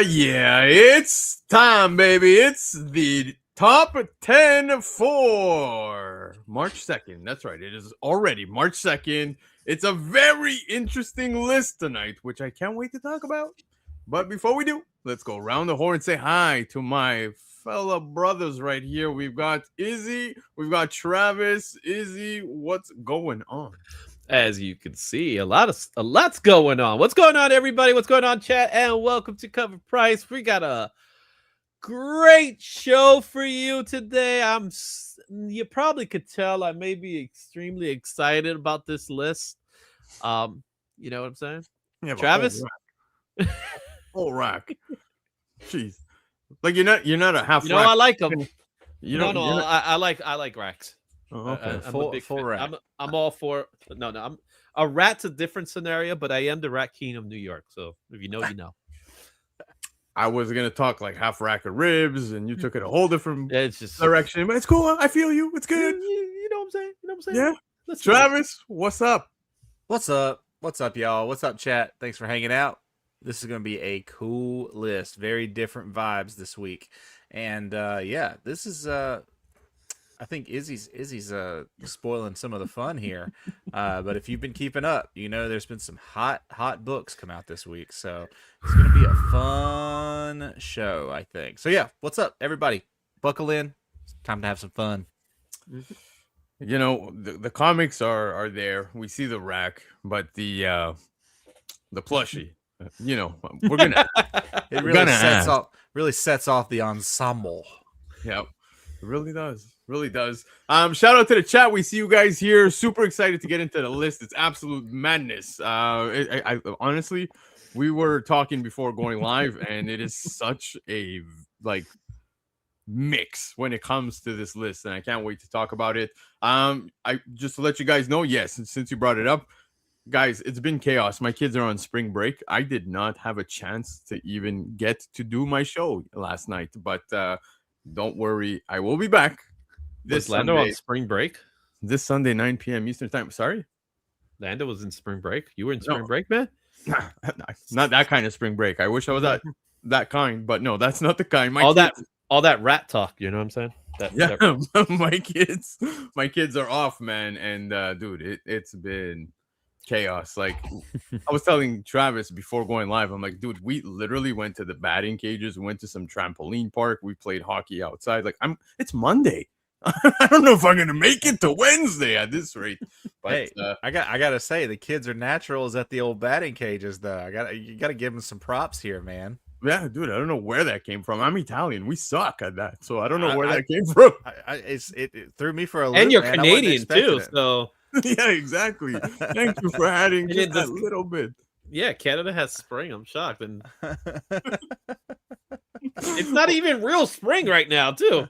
Yeah, it's time, baby. It's the top 10 for March 2nd. That's right. It is already March 2nd. It's a very interesting list tonight, which I can't wait to talk about. But before we do, let's go around the horn and say hi to my fellow brothers right here. We've got Izzy, we've got Travis. Izzy, what's going on? As you can see, a lot's going on. What's going on, everybody? What's going on, chat? And welcome to Cover Price. We got a great show for you today. You probably could tell I may be extremely excited about this list. You know what I'm saying? Yeah, Travis? Whole rack. Jeez. Like you're not a half. You know, I like them. No, I like racks. Oh, okay. I'm a big full fan. rack. I'm all for no. I'm a rat's a different scenario, but I am the rat king of New York. So if you know, you know. I was gonna talk like half rack of ribs, and you took it a whole different It's just direction. But it's cool. I feel you. It's good. You know what I'm saying? You know what I'm saying? Yeah. Let's Travis, what's up? What's up? What's up, y'all? What's up, chat? Thanks for hanging out. This is going to be a cool list. Very different vibes this week. And yeah, this is I think Izzy's spoiling some of the fun here. But if you've been keeping up, you know there's been some hot books come out this week. So it's going to be a fun show, I think. So yeah, what's up, everybody? Buckle in. It's time to have some fun. You know, the comics are there. We see the rack, but the plushie, you know, we're gonna It really sets off the ensemble. Yep. It really does. Really does. Shout out to the chat. We see you guys here. Super excited to get into the list. It's absolute madness. I honestly, we were talking before going live, and it is such a mix when it comes to this list, and I can't wait to talk about it. I just to let you guys know, yes, since you brought it up, guys, it's been chaos. My kids are on spring break. I did not have a chance to even get to do my show last night, but don't worry, I will be back this Lando Sunday. on spring break. This Sunday, 9 p.m. Eastern time. Sorry, Lando was in spring break. You were in spring break, man. Not that kind of spring break. I wish I was that kind, but no, that's not the kind. All that rat talk. You know what I'm saying? My kids are off, man, and dude, it's been chaos. Like I was telling Travis before going live, I'm like, dude, we literally went to the batting cages, we went to some trampoline park, we played hockey outside. Like it's Monday. I don't know if I'm gonna make it to Wednesday at this rate. But hey, I gotta say the kids are naturals at the old batting cages, though. You gotta give them some props here, man. Yeah, dude, I don't know where that came from. I'm Italian. We suck at that, so I don't know where that came from. It threw me for a loop. And you're man. Canadian too, so yeah, exactly. Thank you for adding just that little bit. Yeah, Canada has spring. I'm shocked, and it's not even real spring right now, too.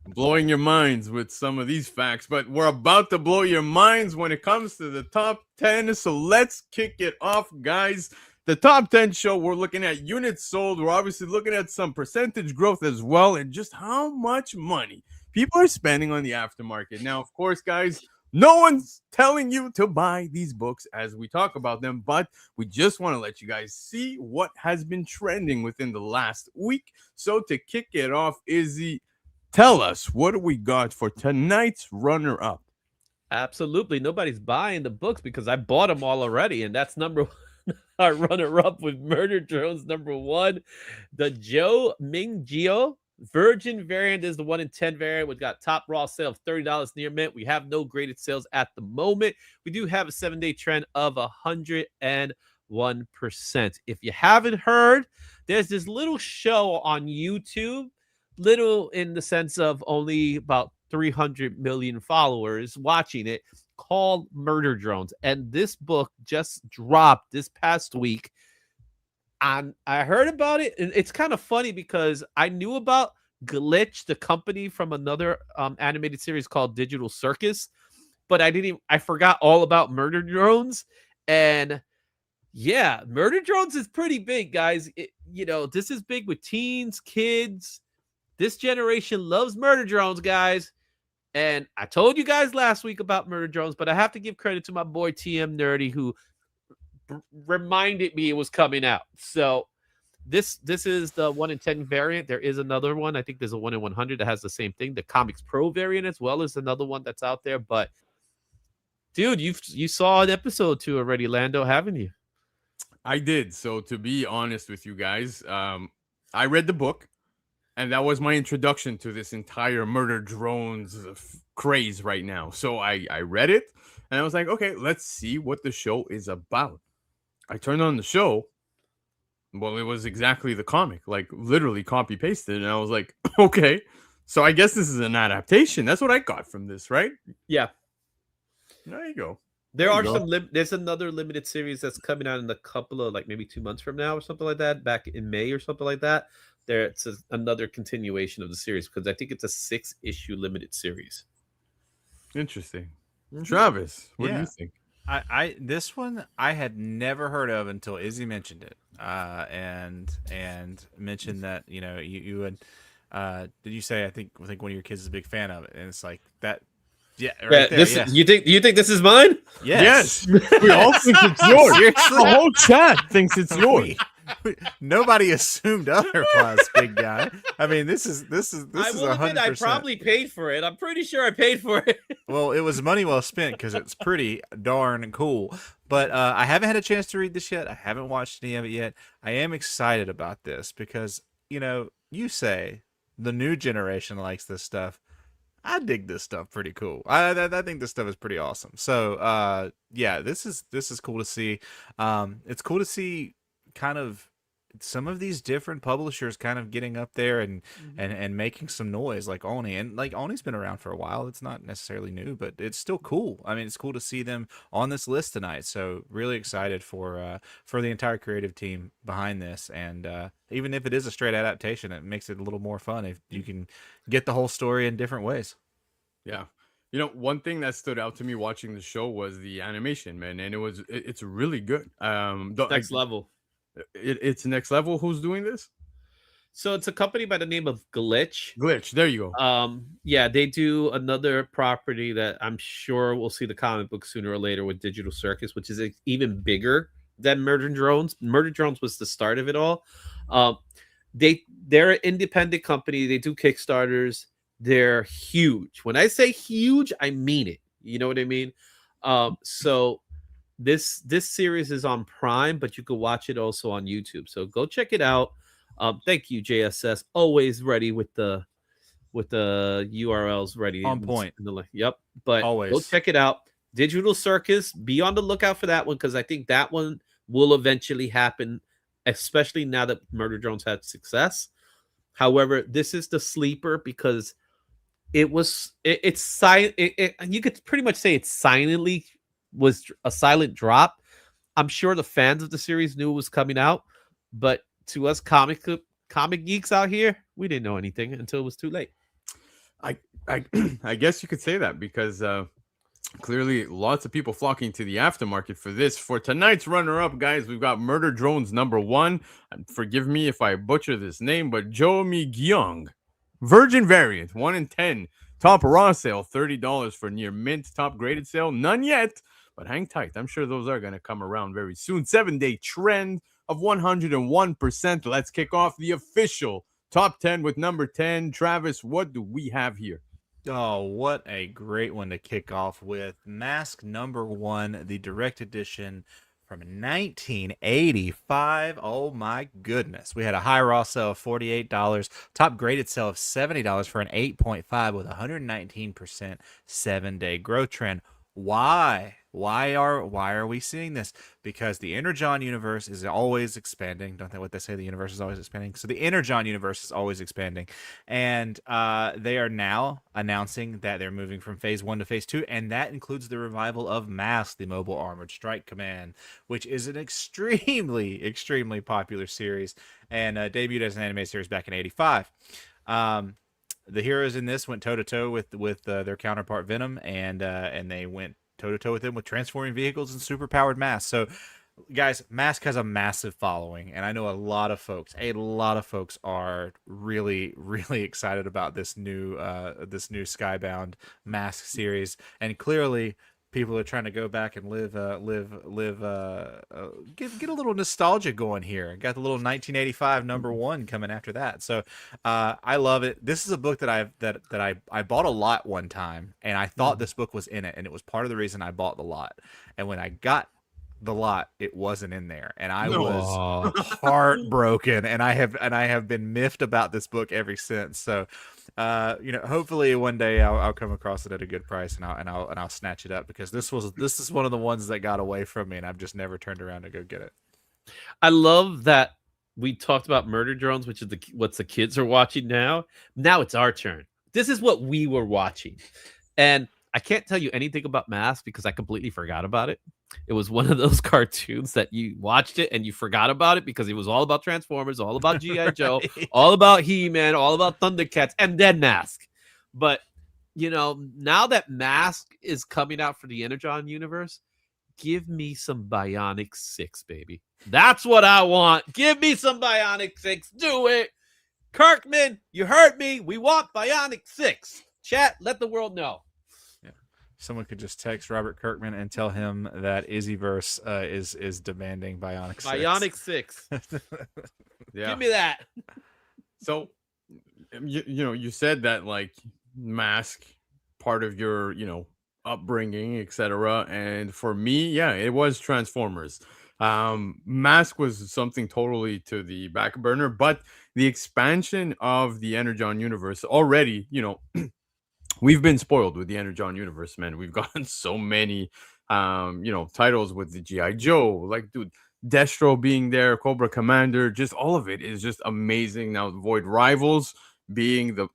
Blowing your minds with some of these facts, but we're about to blow your minds when it comes to the top 10. So let's kick it off, guys. The top 10 show, we're looking at units sold. We're obviously looking at some percentage growth as well, and just how much money people are spending on the aftermarket. Now, of course, guys, no one's telling you to buy these books as we talk about them, but we just want to let you guys see what has been trending within the last week. So to kick it off, Izzy, tell us, what do we got for tonight's runner-up? Absolutely. Nobody's buying the books because I bought them all already, and that's number one. Our runner-up with Murder Drones number 1. The Joe MI-GYEONG Virgin variant is the 1 in 10 variant. We've got top raw sale of $30 near mint. We have no graded sales at the moment. We do have a 7-day trend of 101%. If you haven't heard, there's this little show on YouTube, little in the sense of only about 300 million followers watching it, called Murder Drones. And this book just dropped this past week. And I heard about it, and it's kind of funny because I knew about Glitch, the company from another animated series called Digital Circus, but I forgot all about Murder Drones. And yeah, Murder Drones is pretty big, guys. This is big with teens, kids. This generation loves Murder Drones, guys. And I told you guys last week about Murder Drones, but I have to give credit to my boy TM Nerdy, who reminded me it was coming out. So This is the 1 in 10 variant. There is another one. I think there's a 1 in 100 that has the same thing. The Comics Pro variant as well is another one that's out there. But dude, you saw an episode 2 already, Lando, haven't you? I did. So to be honest with you guys, I read the book, and that was my introduction to this entire murder drones craze right now. So I read it, and I was like, okay, let's see what the show is about. I turned on the show. Well, it was exactly the comic, like literally copy pasted, and I was like, okay, so I guess this is an adaptation. That's what I got from this, right? Yeah. There you go. There are some there's another limited series that's coming out in a couple of, like, maybe 2 months from now or something like that, back in May or something like that. It's another continuation of the series, because I think it's a 6-issue limited series. Interesting. Travis, what do Yeah. you think? I this one I had never heard of until Izzy mentioned it, and mentioned that, you know, you had did you say I think one of your kids is a big fan of it, and it's like that. Yeah, right there. Yeah. You think this is mine? Yes. We all think it's yours. Seriously? The whole chat thinks it's yours. Nobody assumed otherwise, big guy. I mean, this is I will admit, 100%. I probably paid for it. I'm pretty sure I paid for it. Well, it was money well spent because it's pretty darn cool. But I haven't had a chance to read this yet. I haven't watched any of it yet. I am excited about this because, you know, you say the new generation likes this stuff. I dig this stuff pretty cool. I think this stuff is pretty awesome. So yeah, this is cool to see. It's cool to see kind of some of these different publishers kind of getting up there and making some noise, like Oni. And like Oni's been around for a while. It's not necessarily new, but it's still cool. I mean, it's cool to see them on this list tonight. So really excited for the entire creative team behind this. And even if it is a straight adaptation, it makes it a little more fun if you can get the whole story in different ways. Yeah. You know, one thing that stood out to me watching the show was the animation, man, and it's really good. Next level. It's next level. Who's doing this? So it's a company by the name of Glitch. There you go. Yeah, they do another property that I'm sure we'll see the comic book sooner or later with Digital Circus, which is even bigger than Murder Drones. Murder Drones was the start of it all. They're an independent company. They do Kickstarters. They're huge. When I say huge, I mean it. You know what I mean? So this series is on Prime, but you can watch it also on YouTube. So go check it out. Thank you, JSS. Always ready with the URLs ready. On point. Yep. But always go check it out. Digital Circus. Be on the lookout for that one, because I think that one will eventually happen, especially now that Murder Drones had success. However, this is the sleeper because it's silent. You could pretty much say it silently was a silent drop. I'm sure the fans of the series knew it was coming out, but to us comic geeks out here, we didn't know anything until it was too late. I guess you could say that because clearly lots of people flocking to the aftermarket for this. For tonight's runner-up, guys, we've got Murder Drones #1. Forgive me if I butcher this name, but MI-GYEONG. Virgin variant, 1 in 10. Top raw sale, $30 for near mint. Top graded sale, none yet, but hang tight. I'm sure those are going to come around very soon. 7-day trend of 101%. Let's kick off the official top 10 with number 10. Travis, what do we have here? Oh, what a great one to kick off with. Mask #1, the direct edition from 1985. Oh my goodness. We had a high raw sale of $48, top graded sale of $70 for an 8.5 with 119% 7-day growth trend. Why are we seeing this? Because the Energon Universe is always expanding. Don't they what they say? The universe is always expanding. So the Energon Universe is always expanding, and they are now announcing that they're moving from Phase 1 to Phase 2, and that includes the revival of Mask, the Mobile Armored Strike Command, which is an extremely popular series and debuted as an anime series back in '85. The heroes in this went toe to toe with their counterpart Venom, and they went toe to toe with them with transforming vehicles and superpowered masks. So, guys, Mask has a massive following, and I know a lot of folks are really excited about this new Skybound Mask series, and clearly people are trying to go back and get a little nostalgia going here. Got the little 1985 #1 coming after that. So I love it. This is a book that I bought a lot one time, and I thought this book was in it, and it was part of the reason I bought the lot. And when I got the lot, it wasn't in there, and I was heartbroken, and I have been miffed about this book ever since. So hopefully one day I'll come across it at a good price, and I'll snatch it up, because this is one of the ones that got away from me, and I've just never turned around to go get it. I love that we talked about Murder Drones, which is what the kids are watching now. Now it's our turn. This is what we were watching, and I can't tell you anything about Mask because I completely forgot about it. It was one of those cartoons that you watched it and you forgot about it because it was all about Transformers, all about G.I. Joe, all about He-Man, all about Thundercats, and then Mask. But, now that Mask is coming out for the Energon Universe, give me some Bionic 6, baby. That's what I want. Give me some Bionic 6. Do it. Kirkman, you heard me. We want Bionic 6. Chat, let the world know. Someone could just text Robert Kirkman and tell him that Izzyverse is demanding Bionic 6. Bionic 6. Yeah. Give me that. So, you said that like Mask part of your upbringing, etc. And for me, yeah, it was Transformers. Mask was something totally to the back burner, but the expansion of the Energon Universe already, we've been spoiled with the Energon Universe, man. We've gotten so many, titles with the G.I. Joe, like, dude, Destro being there, Cobra Commander, just all of it is just amazing. Now, Void Rivals being the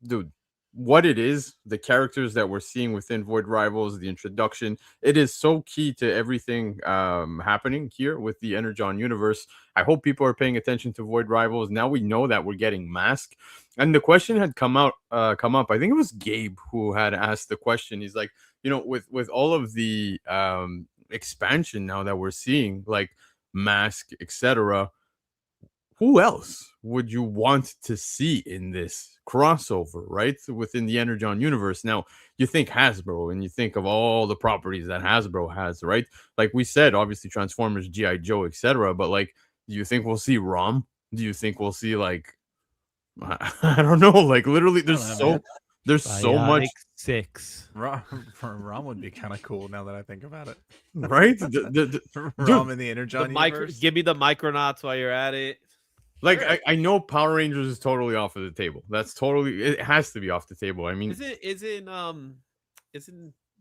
dude, what it is, the characters that we're seeing within Void Rivals, the introduction, it is so key to everything happening here with the Energon Universe. I hope people are paying attention to Void Rivals. Now we know that we're getting Mask. And the question had come up. I think it was Gabe who had asked the question. He's like, with all of the expansion now that we're seeing, like Mask, etc., who else would you want to see in this crossover, right? Within the Energon Universe. Now, you think Hasbro, and you think of all the properties that Hasbro has, right? Like we said, obviously Transformers, G.I. Joe, etc. But like, do you think we'll see ROM? Do you think we'll see like, I don't know, like literally there's so much 6. ROM would be kind of cool now that I think about it. Right? ROM in the Energon Universe. Give me the Micronauts while you're at it. Like I know Power Rangers is totally off of the table. It has to be off the table. I mean,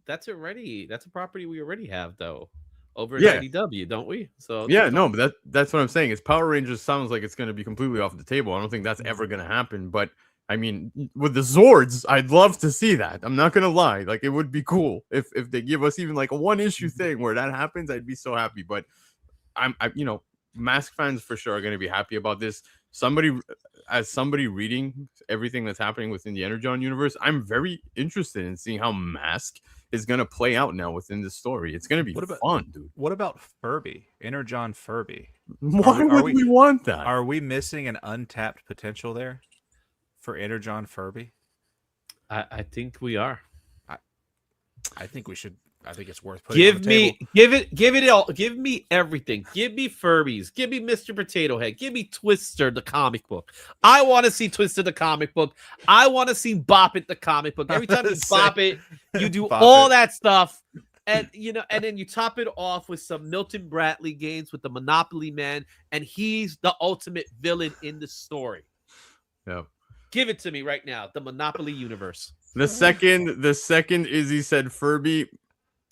that's a property we already have though over at IDW, don't we? So yeah, no, but that's what I'm saying. Is Power Rangers sounds like it's going to be completely off the table. I don't think that's ever going to happen. But I mean, with the Zords, I'd love to see that. I'm not going to lie. Like, it would be cool if they give us even like a 1-issue thing where that happens. I'd be so happy. But Mask fans for sure are going to be happy about this. Somebody reading everything that's happening within the Energon Universe, I'm very interested in seeing how Mask is going to play out now within the story. It's going to be fun, dude. What about Furby? Energon Furby. Why would we want that? Are we missing an untapped potential there for Energon Furby? I think we are. I think we should. I think it's worth putting on the table. Give it all. Give me everything. Give me Furbies. Give me Mr. Potato Head. Give me Twister, the comic book. I want to see Twister, the comic book. I want to see Bop It, the comic book. Every time you Bop It, you do all that stuff. And and then you top it off with some Milton Bradley games with the Monopoly Man, and he's the ultimate villain in the story. Yeah. Give it to me right now. The Monopoly Universe. The second Izzy said Furby,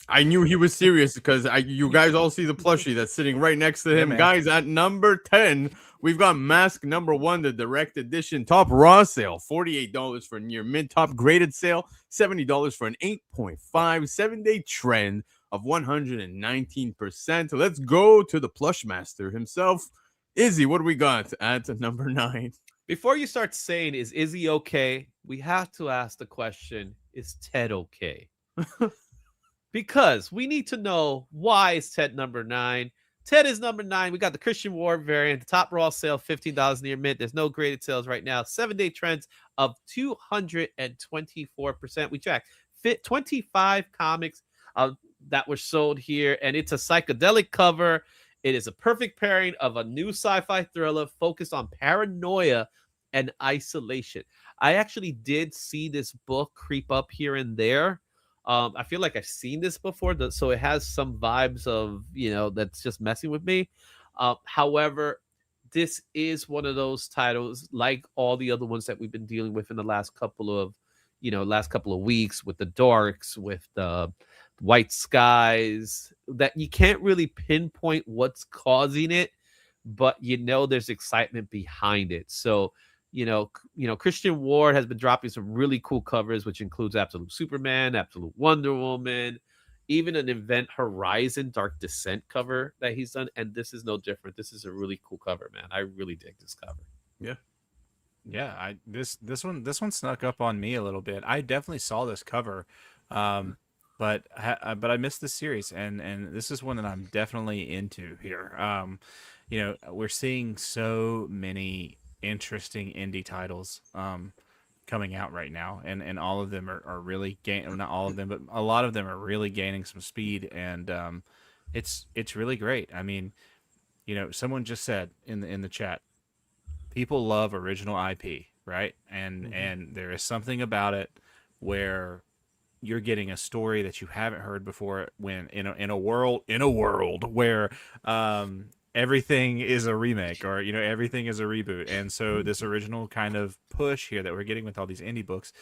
I knew he was serious because you guys all see the plushie that's sitting right next to him. Guys, at number 10, we've got Mask #1, the direct edition. Top raw sale, $48 for near mint. Top graded sale, $70 for an 8.5. 7-day trend of 119%. Let's go to the plush master himself. Izzy, what do we got at number 9? Before you start saying, is Izzy okay? We have to ask the question, is Ted okay? Because we need to know, why is Ted number 9? Ted is number 9. We got the Christian War variant. The top raw sale, $15 near mint. There's no graded sales right now. 7-day trends of 224%. We tracked 25 comics that were sold here, and it's a psychedelic cover. It is a perfect pairing of a new sci-fi thriller focused on paranoia and isolation. I actually did see this book creep up here and there. I feel like I've seen this before, so it has some vibes of, that's just messing with me. However, this is one of those titles, like all the other ones that we've been dealing with in the last couple of weeks, with the darks, with the white skies, that you can't really pinpoint what's causing it, but there's excitement behind it. So Christian Ward has been dropping some really cool covers, which includes Absolute Superman, Absolute Wonder Woman, even an Event Horizon Dark Descent cover that he's done, and this is no different. This is a really cool cover, man. I really dig this cover. Yeah. This one snuck up on me a little bit. I definitely saw this cover, but I missed this series, and this is one that I'm definitely into here. We're seeing so many interesting indie titles coming out right now, and all of them are really not all of them, but a lot of them are really gaining some speed, and it's really great. I mean, someone just said in the chat, people love original IP, right? And there is something about it where you're getting a story that you haven't heard before, when in a world where everything is a remake, or everything is a reboot. And so this original kind of push here that we're getting with all these indie books,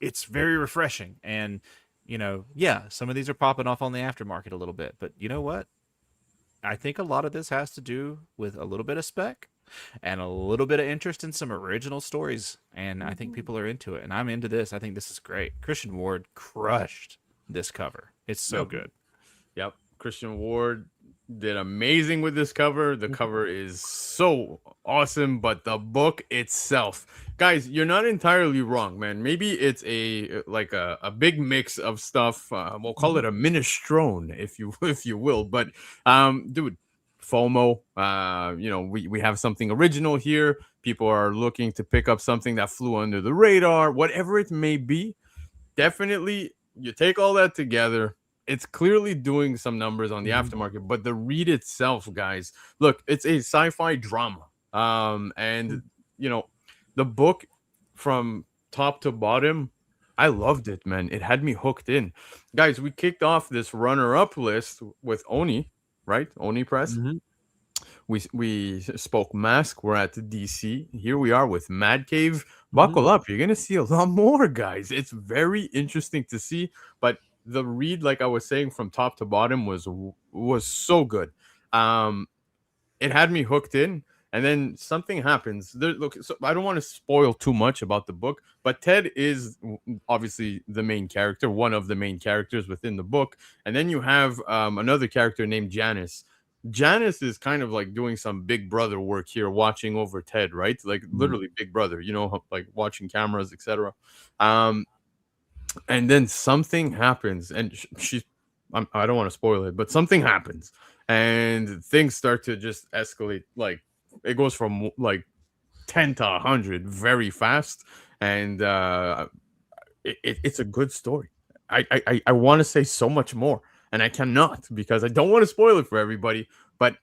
it's very refreshing. And some of these are popping off on the aftermarket a little bit, but you know what, I think a lot of this has to do with a little bit of spec and a little bit of interest in some original stories, and I think people are into it, and I'm into this. I think this is great. Christian Ward crushed this cover. It's so good. Yep. Christian Ward did amazing with this cover. The cover is so awesome, but the book itself, guys, you're not entirely wrong, man. Maybe it's a big mix of stuff. We'll call it a minestrone, if you will. But dude, FOMO. We have something original here. People are looking to pick up something that flew under the radar, whatever it may be. Definitely, you take all that together, it's clearly doing some numbers on the aftermarket, but the read itself, guys, look, it's a sci-fi drama. And the book from top to bottom, I loved it, man. It had me hooked in. Guys, we kicked off this runner-up list with ONI, right? ONI Press. We spoke Mask. We're at the DC. Here we are with Mad Cave. Buckle up. You're going to see a lot more, guys. It's very interesting to see, but the read, like I was saying, from top to bottom was so good. It had me hooked in, and then something happens. So I don't want to spoil too much about the book, but Ted is obviously the main character, one of the main characters within the book, and then you have another character named Janice. Janice is kind of like doing some Big Brother work here, watching over Ted, right? Like literally Big Brother, like watching cameras, etc. And then something happens, and I don't want to spoil it, but something happens, and things start to just escalate. Like it goes from like 10 to 100 very fast, and it's a good story. I want to say so much more, and I cannot, because I don't want to spoil it for everybody. But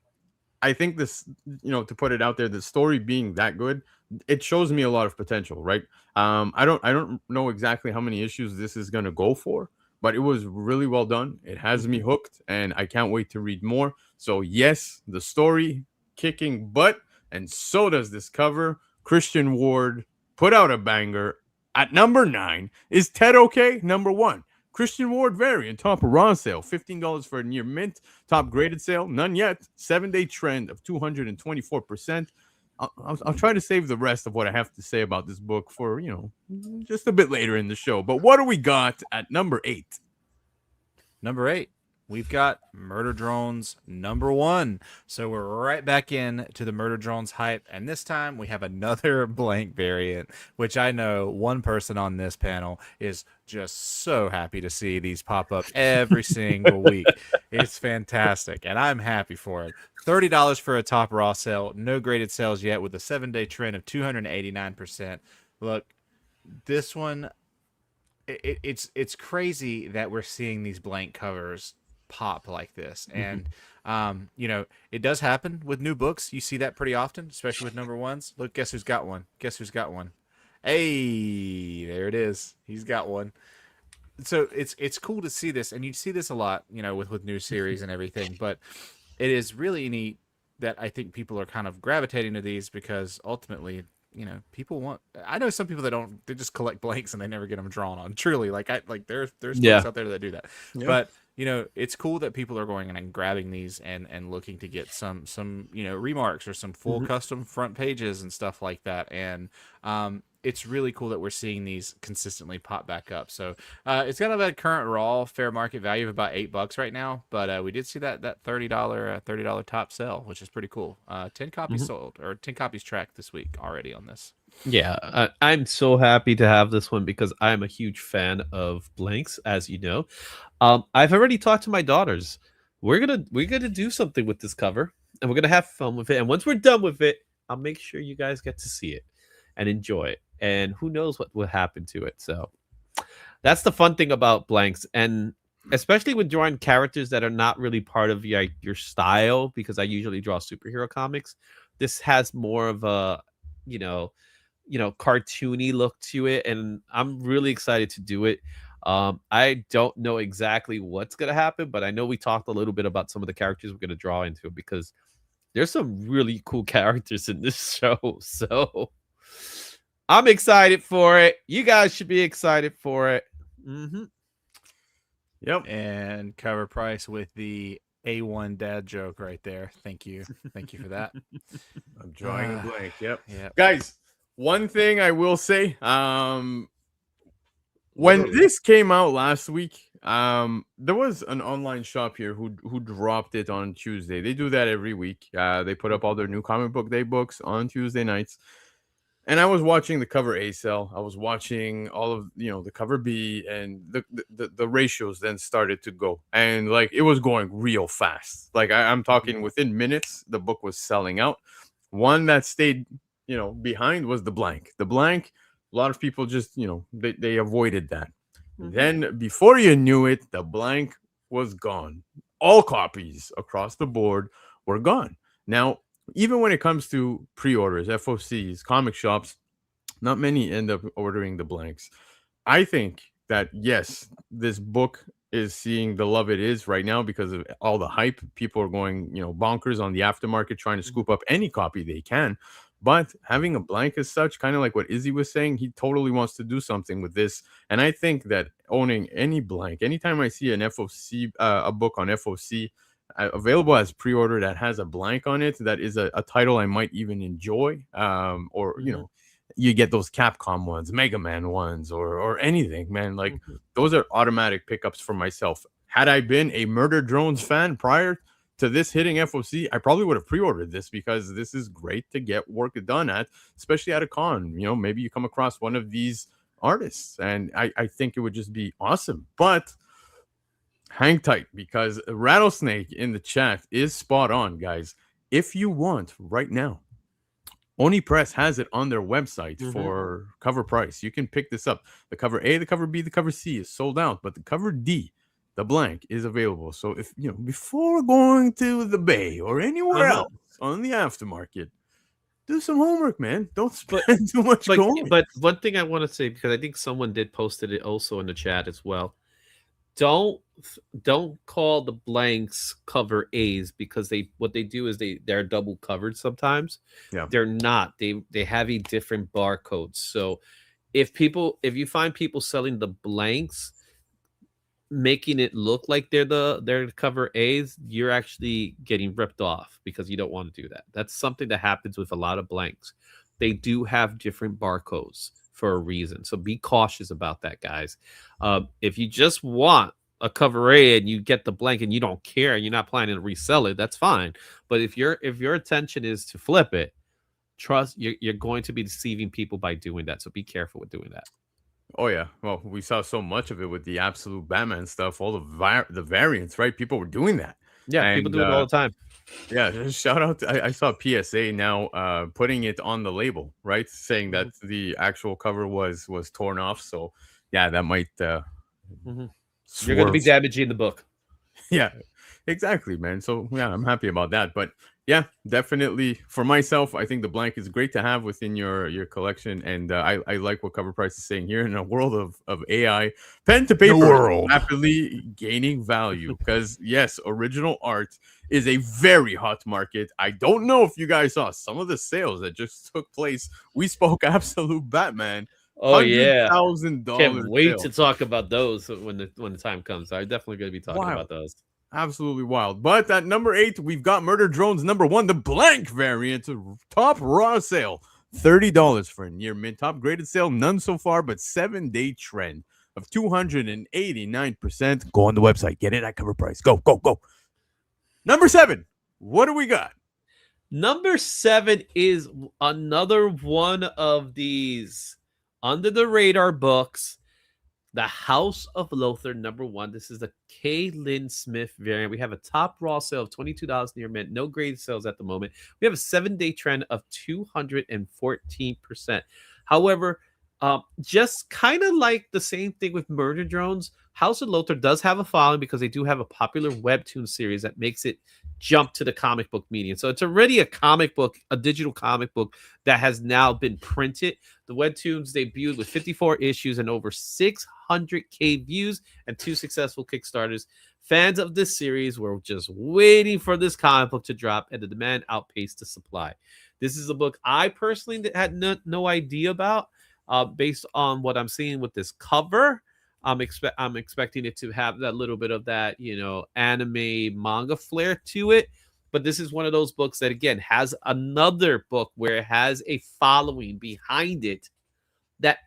I think this, to put it out there, the story being that good, it shows me a lot of potential, right? I don't know exactly how many issues this is going to go for, but it was really well done. It has me hooked, and I can't wait to read more. So yes, the story kicking butt, and so does this cover. Christian Ward put out a banger. At number 9 is Ted Okay, number 1. Christian Ward variant, top raw sale, $15 for a near mint. Top graded sale, none yet. 7-day trend of 224%. I'll try to save the rest of what I have to say about this book for, just a bit later in the show. But what do we got at number 8? Number 8, we've got Murder Drones number 1. So we're right back in to the Murder Drones hype, and this time we have another blank variant, which I know one person on this panel is just so happy to see these pop up every single week. It's fantastic, and I'm happy for it. $30 for a top raw sale, no graded sales yet, with a 7-day trend of 289%. Look, this one, it's crazy that we're seeing these blank covers pop like this. And you know, it does happen with new books. You see that pretty often, especially with number ones. Look, guess who's got one? Guess who's got one? Hey, there it is. He's got one. So it's cool to see this, and you see this a lot, you know, with new series and everything. But it is really neat that I think people are kind of gravitating to these because ultimately, you know, people want. I know some people that don't. They just collect blanks and they never get them drawn on. Truly, there's Yeah. folks out there that do that. Yeah. But you know, it's cool that people are going in and grabbing these and looking to get some you know, remarks or some full custom front pages and stuff like that. And it's really cool that we're seeing these consistently pop back up. So it's got a current raw fair market value of about $8 right now, but we did see that $30 top sell, which is pretty cool. 10 copies sold, or 10 copies tracked this week already on this. Yeah, I'm so happy to have this one because I'm a huge fan of blanks, as you know. I've already talked to my daughters. We're gonna do something with this cover, and we're gonna have fun with it. And once we're done with it, I'll make sure you guys get to see it and enjoy it. And who knows what will happen to it. So that's the fun thing about blanks, and especially with drawing characters that are not really part of your style, because I usually draw superhero comics. This has more of a you know cartoony look to it, and I'm really excited to do it. I don't know exactly what's gonna happen, but I know we talked a little bit about some of the characters we're gonna draw into, because there's some really cool characters in this show. So I'm excited for it. You guys should be excited for it. Yep. And Cover Price with the A1 dad joke right there. Thank you for that. I'm drawing a blank. Yep. Yeah, Guys, one thing I will say, when this came out last week, there was an online shop here who dropped it on Tuesday. They do that every week. They put up all their new comic book day books on Tuesday nights. And I was watching the cover A sell. I was watching all of the cover B, and the ratios then started to go, and like it was going real fast. Like I'm talking within minutes, the book was selling out. One that stayed behind was the blank. The blank, a lot of people just they avoided that. Then before you knew it, the blank was gone. All copies across the board were gone. Now, even when it comes to pre-orders, FOCs, comic shops, not many end up ordering the blanks. I think that, yes, this book is seeing the love it is right now because of all the hype. People are going, bonkers on the aftermarket, trying to scoop up any copy they can. But having a blank as such, kind of like what Izzy was saying, he totally wants to do something with this. And I think that owning any blank, anytime I see an FOC, a book on FOC, available as pre-order that has a blank on it, that is a title I might even enjoy, or you get those Capcom ones, Mega Man ones, or anything, man. Like those are automatic pickups for myself. Had I been a Murder Drones fan prior to this hitting FOC, I probably would have pre-ordered this, because this is great to get work done at, especially at a con. Maybe you come across one of these artists, and I think it would just be awesome. But hang tight, because Rattlesnake in the chat is spot on, guys. If you want right now, ONI Press has it on their website for cover price. You can pick this up. The cover A, the cover B, the cover C is sold out, but the cover D, the blank, is available. So if before going to the Bay or anywhere else on the aftermarket, do some homework, man. Don't spend too much going. But one thing I want to say, because I think someone did posted it also in the chat as well. Don't call the blanks cover A's, because what they do is they're double covered sometimes. Yeah, they're not. They have a different barcodes. So if you find people selling the blanks, making it look like they're cover A's, you're actually getting ripped off, because you don't want to do that. That's something that happens with a lot of blanks. They do have different barcodes for a reason. So be cautious about that, guys. If you just want a cover A and you get the blank and you don't care and you're not planning to resell it, that's fine. But if your intention is to flip it, trust you're going to be deceiving people by doing that. So be careful with doing that. Oh yeah, well, we saw so much of it with the Absolute Batman stuff, all the variants, right? People were doing that. Yeah, people do it all the time. Yeah, just shout out to, I saw PSA now putting it on the label, right, saying that the actual cover was torn off. So yeah, that might You're going to be swerve. damaging the book. Yeah, exactly, man. So yeah, I'm happy about that. But yeah, definitely for myself, I think the blank is great to have within your collection, and I like what Cover Price is saying here. In a world of AI, pen to paper is world. rapidly gaining value because yes, original art is a very hot market. I don't know if you guys saw some of the sales that just took place. We spoke absolute Batman. Oh yeah, $100,000 can't wait to sale. talk about those when the time comes. I'm definitely going to be talking Wild. about those. Absolutely wild. But at number 8, we've got Murder Drones number 1, the blank variant, top raw sale, $30 for a near mint. Top graded sale, none so far, but 7-day trend of 289%. Go on the website, get it at cover price. Go, go, go. Number 7, what do we got? Number 7 is another one of these under the radar books. The House of Lothar number 1. This is the LYNN SMITH variant. We have a top raw sale of $22 near mint. No grade sales at the moment. We have a 7-day trend of 214%. However, just kind of like the same thing with Murder Drones, House of Lothar does have a following because they do have a popular Webtoon series that makes it jump to the comic book medium. So it's already a comic book, a digital comic book that has now been printed. The Webtoons debuted with 54 issues and over 600K views and 2 successful Kickstarters. Fans of this series were just waiting for this comic book to drop, and the demand outpaced the supply. This is a book I personally had no idea about. Based on what I'm seeing with this cover, I'm expecting it to have that little bit of that, anime manga flair to it. But this is one of those books that, again, has another book where it has a following behind it that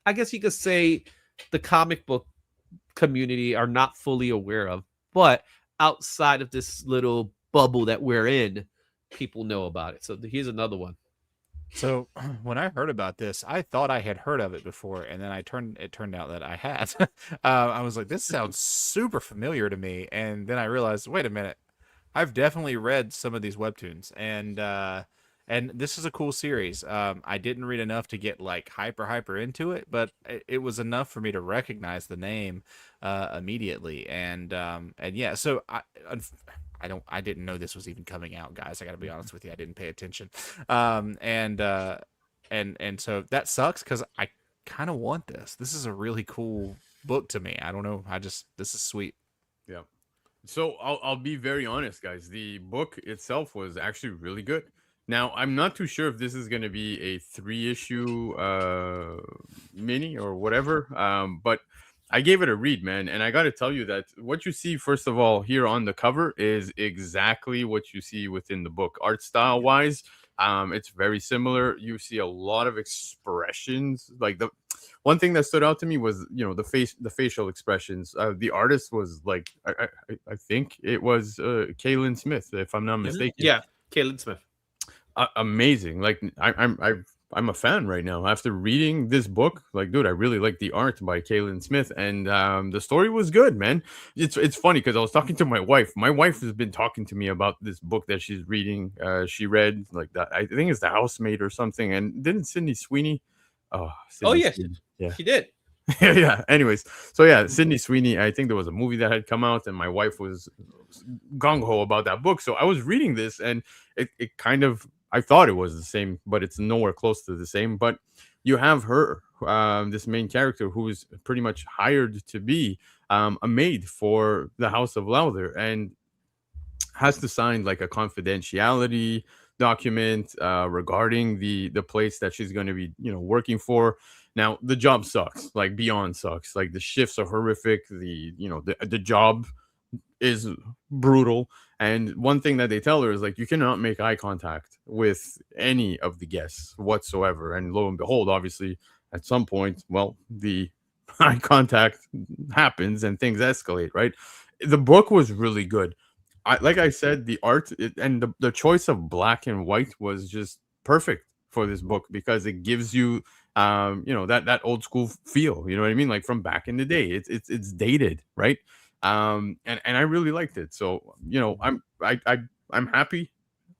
I guess you could say the comic book community are not fully aware of. But outside of this little bubble that we're in, people know about it. So here's another one. So when I heard about this, I thought I had heard of it before, and then it turned out that I had. I was like, this sounds super familiar to me, and then I realized, wait a minute, I've definitely read some of these webtoons, and this is a cool series. I didn't read enough to get like hyper into it, but it was enough for me to recognize the name immediately, and yeah. So I didn't know this was even coming out, guys. I got to be honest with you. I didn't pay attention. And so that sucks because I kind of want this. This is a really cool book to me. I don't know. This is sweet. Yeah. So I'll be very honest, guys. The book itself was actually really good. Now, I'm not too sure if this is going to be a 3-issue mini or whatever, but I gave it a read, man, and I got to tell you that what you see, first of all, here on the cover is exactly what you see within the book. Art style wise, it's very similar. You see a lot of expressions. Like the one thing that stood out to me was, the facial expressions. The artist was like, I think it was LYNN SMITH, if I'm not mistaken. Yeah, LYNN SMITH. Amazing. Like I'm a fan right now after reading this book. Like, dude, I really like the art by LYNN SMITH, and the story was good, man. It's funny because I was talking to my wife. My wife has been talking to me about this book that she's reading. She read like that. I think it's The Housemaid or something. And didn't Sydney Sweeney? Sydney yes, Sweeney. Yeah, she did. yeah. Anyways, so yeah, Sydney Sweeney. I think there was a movie that had come out, and my wife was gung ho about that book. So I was reading this, and it kind of. I thought it was the same, but it's nowhere close to the same. But you have her, this main character, who is pretty much hired to be a maid for the House of Lowther, and has to sign like a confidentiality document regarding the place that she's going to be, working for. Now the job sucks, like beyond sucks. Like the shifts are horrific. The job is brutal. And one thing that they tell her is like, you cannot make eye contact with any of the guests whatsoever. And lo and behold, obviously, at some point, well, the eye contact happens and things escalate, right? The book was really good. Like I said, the art and the choice of black and white was just perfect for this book because it gives you, that old school feel. You know what I mean? Like from back in the day, it's dated, right? And I really liked it. So I'm happy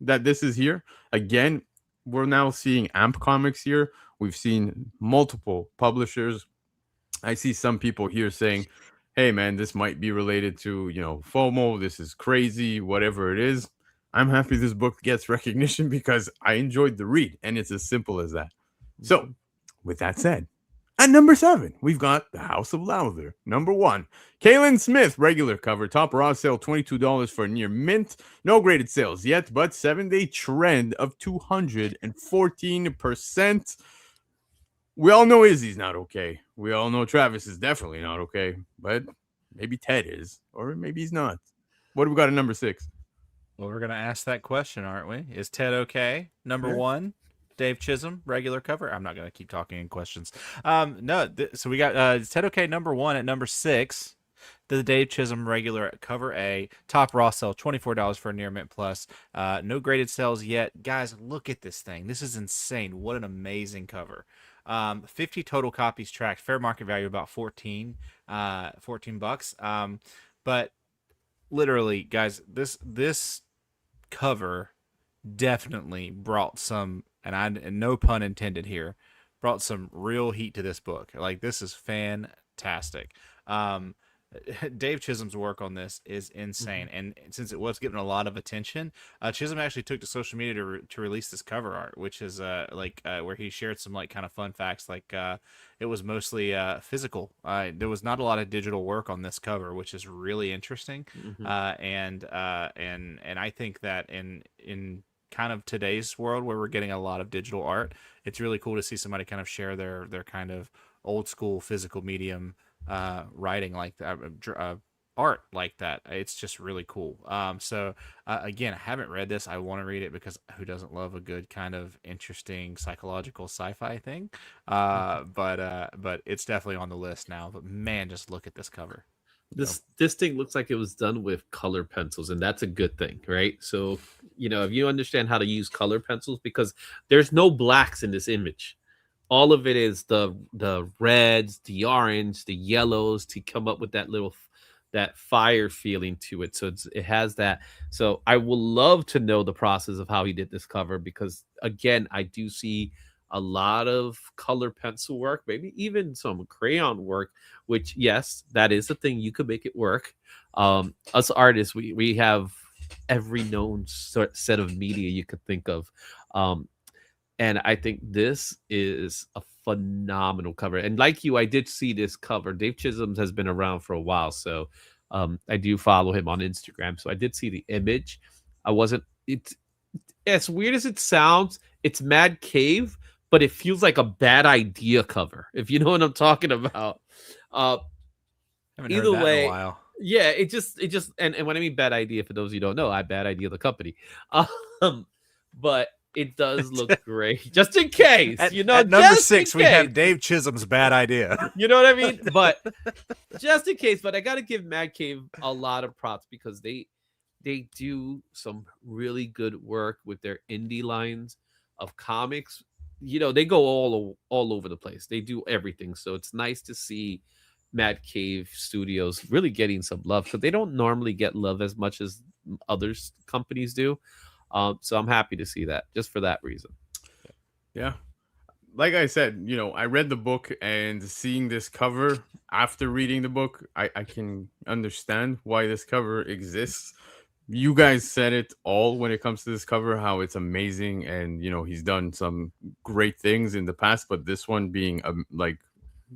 that this is here again. We're now seeing AMP Comics here. We've seen multiple publishers I see some people here saying, hey, man, this might be related to, FOMO. This is crazy, whatever it is. I'm happy this book gets recognition because I enjoyed the read, and it's as simple as that. So, with that said, at number 7, we've got The House of Lowther. Number 1, LYNN SMITH, regular cover, top raw sale, $22 for near mint. No graded sales yet, but 7-day trend of 214%. We all know Izzy's not okay. We all know Travis is definitely not okay, but maybe Ted is, or maybe he's not. What do we got at number 6? Well, we're going to ask that question, aren't we? Is Ted okay? Number 1, Dave Chisholm, regular cover. I'm not going to keep talking in questions. So we got is Ted okay? Number 1 at number 6. The Dave Chisholm regular cover A, top raw sale, $24 for a near mint plus. No graded sales yet. Guys, look at this thing. This is insane. What an amazing cover. 50 total copies tracked, fair market value about 14 bucks. But literally, guys, this cover definitely brought some, and no pun intended here, brought some real heat to this book. Like, this is fantastic. Dave Chisholm's work on this is insane, and since it was getting a lot of attention, Chisholm actually took to social media to release this cover art, which is where he shared some kind of fun facts, it was mostly physical. There was not a lot of digital work on this cover, which is really interesting. And I think that in kind of today's world where we're getting a lot of digital art, it's really cool to see somebody kind of share their kind of old school physical medium writing like that, art like that. It's just really cool. Again, I haven't read this. I want to read it because who doesn't love a good kind of interesting psychological sci-fi thing? But it's definitely on the list now. But man, just look at this cover. This thing looks like it was done with color pencils, and that's a good thing, right? So, if you understand how to use color pencils, because there's no blacks in this image. All of it is the reds, the orange, the yellows to come up with that fire feeling to it. So it has that. So I would love to know the process of how he did this cover, because again, I do see a lot of color pencil work, maybe even some crayon work, which, yes, that is the thing. You could make it work. Us artists, we have every known set of media you could think of. And I think this is a phenomenal cover. And like you, I did see this cover. Dave Chisholm has been around for a while, so I do follow him on Instagram. So I did see the image. It's as weird as it sounds, it's Mad Cave, but it feels like a Bad Idea cover, if you know what I'm talking about. Either way, in a while. Yeah, it just and when I mean Bad Idea, for those of you who don't know, I Bad Idea the company. But it does look great. Just in case, at number 6, we have Dave Chisholm's Bad Idea. You know what I mean? But just in case. But I got to give Mad Cave a lot of props, because they do some really good work with their indie lines of comics. They go all over the place. They do everything. So it's nice to see Mad Cave Studios really getting some love, because they don't normally get love as much as other companies do. So I'm happy to see that, just for that reason. Yeah. Like I said, I read the book, and seeing this cover after reading the book, I can understand why this cover exists. You guys said it all when it comes to this cover, how it's amazing. And, he's done some great things in the past, but this one being like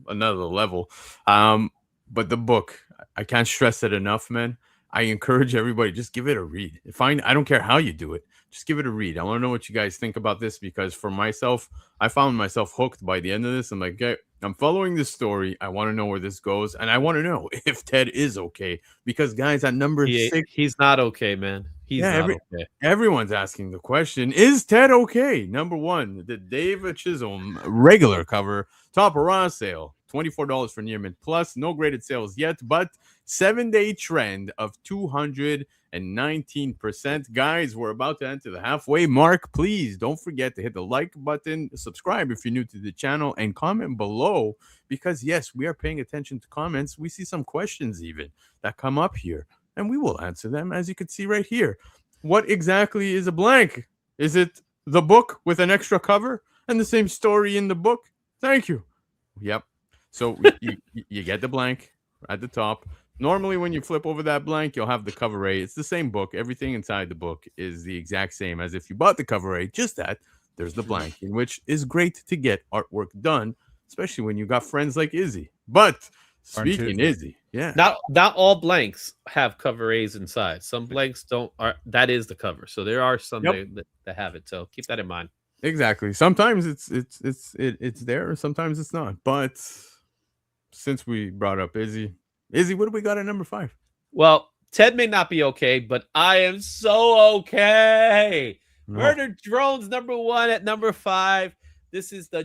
another level. But the book, I can't stress it enough, man. I encourage everybody, just give it a read. I don't care how you do it. Just give it a read. I want to know what you guys think about this, because for myself, I found myself hooked by the end of this. I'm like, okay, I'm following this story. I want to know where this goes. And I want to know if Ted is okay. Because, guys, at number 6... He's not okay, man. He's not okay. Everyone's asking the question, is Ted okay? Number 1, the Dave Chisholm regular cover, top raw sale. $24 for near mint plus. No graded sales yet, but 7-day trend of 219%. Guys, we're about to enter the halfway mark. Please don't forget to hit the like button, subscribe if you're new to the channel, and comment below, because yes, we are paying attention to comments. We see some questions even that come up here, and we will answer them, as you can see right here. What exactly is a blank? Is it the book with an extra cover and the same story in the book? Thank you. Yep. So you get the blank at the top. Normally, when you flip over that blank, you'll have the cover A. It's the same book. Everything inside the book is the exact same as if you bought the cover A. Just that there's the blank, in which is great to get artwork done, especially when you got friends like Izzy. But speaking Izzy, yeah, Not all blanks have cover A's inside. Some blanks don't. That is the cover. So there are some that have it. So keep that in mind. exactly. Sometimes it's there, sometimes it's not. But since we brought up Izzy, what do we got at number 5? Well, Ted may not be okay, but I am so okay. Murder Drones number 1 at number 5. This is the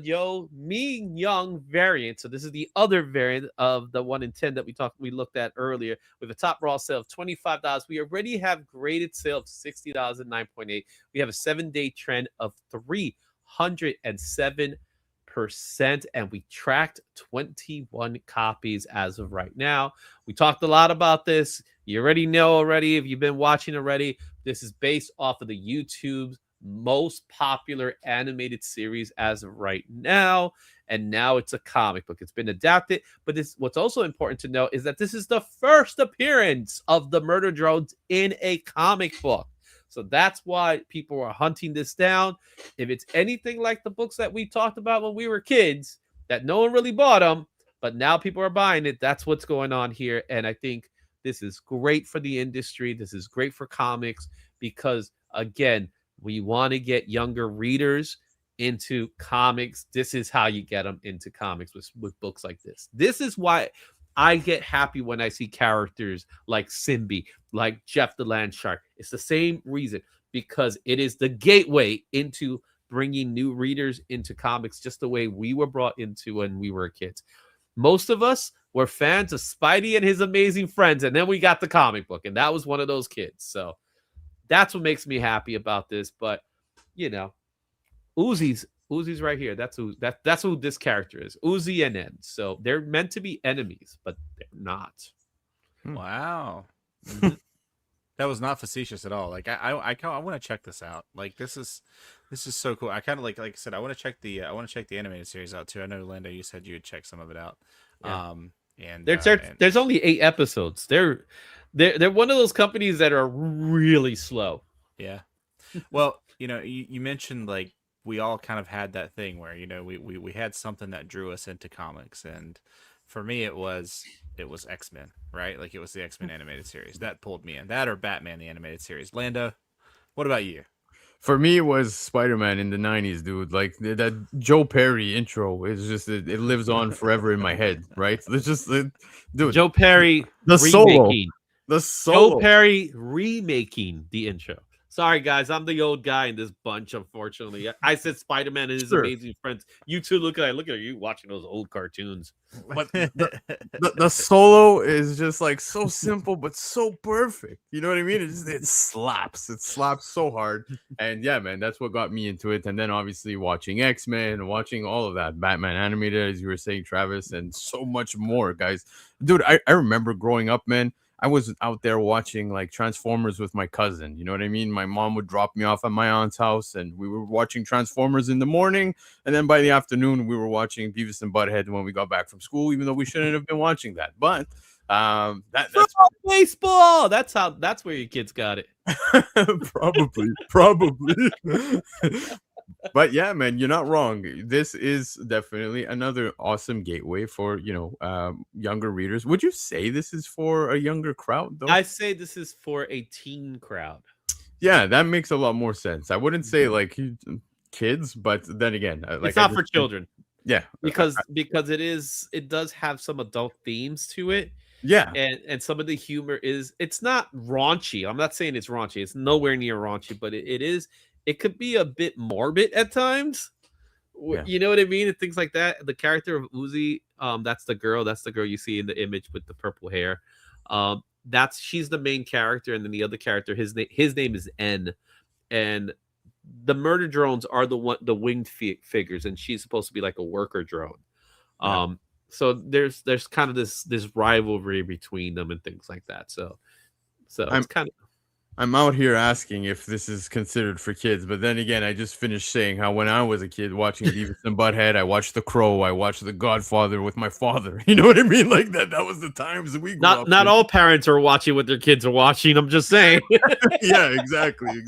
MI-GYEONG variant. So this is the other variant of the 1 in 10 that we looked at earlier, with a top raw sale of $25. We already have graded sale of $60 at 9.8. We have a 7-day trend of 307%, and we tracked 21 copies as of right now. We talked a lot about this. You already know already, if you've been watching already. This is based off of the YouTube's most popular animated series as of right now, and now it's a comic book. It's been adapted, but what's also important to note is that this is the first appearance of the Murder Drones in a comic book. So that's why people are hunting this down. If it's anything like the books that we talked about when we were kids, that no one really bought them, but now people are buying it, that's what's going on here. And I think this is great for the industry. This is great for comics because, again, we want to get younger readers into comics. This is how you get them into comics with books like this. This is why I get happy when I see characters like Simbi, like Jeff the Land Shark. It's the same reason, because it is the gateway into bringing new readers into comics, just the way we were brought into when we were kids. Most of us were fans of Spidey and his amazing friends, and then we got the comic book, and that was one of those kids. So that's what makes me happy about this. But you know, Uzi's right here. That's who this character is. Uzi and N. So they're meant to be enemies, but they're not. Wow. That was not facetious at all. Like I want to check this out. Like this is so cool. I kind of like I said, I want to check the animated series out too. I know, Lando, you said you would check some of it out. Yeah. And there's only 8 episodes. They're one of those companies that are really slow. Yeah. Well, you mentioned like we all kind of had that thing where, we had something that drew us into comics, and for me it was X-Men, right? Like it was the X-Men animated series that pulled me in. That or Batman the animated series. Lando, what about you? For me, it was Spider-Man in the 90s, dude. Like that Joe Perry intro is just, it lives on forever in my head, right? It's just, dude. Joe Perry the remaking. Joe Perry remaking the intro. Sorry, guys, I'm the old guy in this bunch, unfortunately. I said Spider-Man and his amazing friends. You two, look at you watching those old cartoons. But the solo is just like so simple, but so perfect. You know what I mean? It slaps. It slaps so hard. And yeah, man, that's what got me into it. And then obviously watching X-Men, watching all of that, Batman animated, as you were saying, Travis, and so much more, guys. Dude, I remember growing up, man. I was out there watching like Transformers with my cousin. You know what I mean? My mom would drop me off at my aunt's house, and we were watching Transformers in the morning. And then by the afternoon, we were watching Beavis and Butthead when we got back from school, even though we shouldn't have been watching that. But that's baseball. That's where your kids got it. probably. But yeah, man, you're not wrong. This is definitely another awesome gateway for, younger readers. Would you say this is for a younger crowd, though? I say this is for a teen crowd. Yeah, that makes a lot more sense. I wouldn't say like kids, but then again, like, it's not for children. Yeah, because it does have some adult themes to it. Yeah, and some of the humor it's not raunchy. I'm not saying it's raunchy. It's nowhere near raunchy, but it is. It could be a bit morbid at times. Yeah. You know what I mean? And things like that. The character of Uzi, that's the girl you see in the image with the purple hair. She's the main character, and then the other character, his name is N, and the murder drones are the winged figures, and she's supposed to be like a worker drone. Yeah. So there's kind of this rivalry between them and things like that. So it's kind of. I'm out here asking if this is considered for kids, but then again, I just finished saying how when I was a kid watching Beavis and Butthead, I watched The Crow, I watched The Godfather with my father. You know what I mean? Like that was the times we grew up Not in. all parents are watching what their kids are watching. I'm just saying. Yeah, exactly.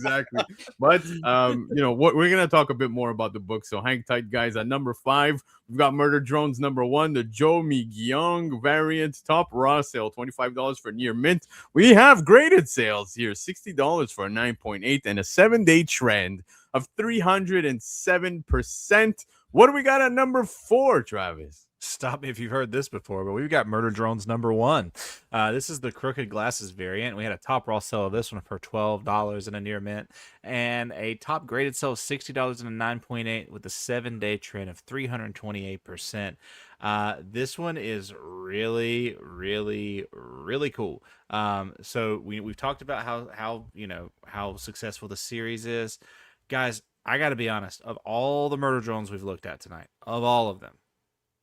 But what we're gonna talk a bit more about the book. So hang tight, guys. At number 5, we've got Murder Drones number 1, the Joe MI-GYEONG variant, top raw sale, $25 for near mint. We have graded sales here, $60 for a 9.8 and a 7-day trend of 307%. What do we got at number 4, Travis? Stop me if you've heard this before, but we've got Murder Drones number 1. This is the Crooked Glasses variant. We had a top raw sale of this one for $12 in a near mint, and a top graded sale of $60 in a 9.8 with a 7-day trend of 328%. This one is really, really, really cool. So we've talked about how successful the series is. Guys, I got to be honest, of all the Murder Drones we've looked at tonight, of all of them,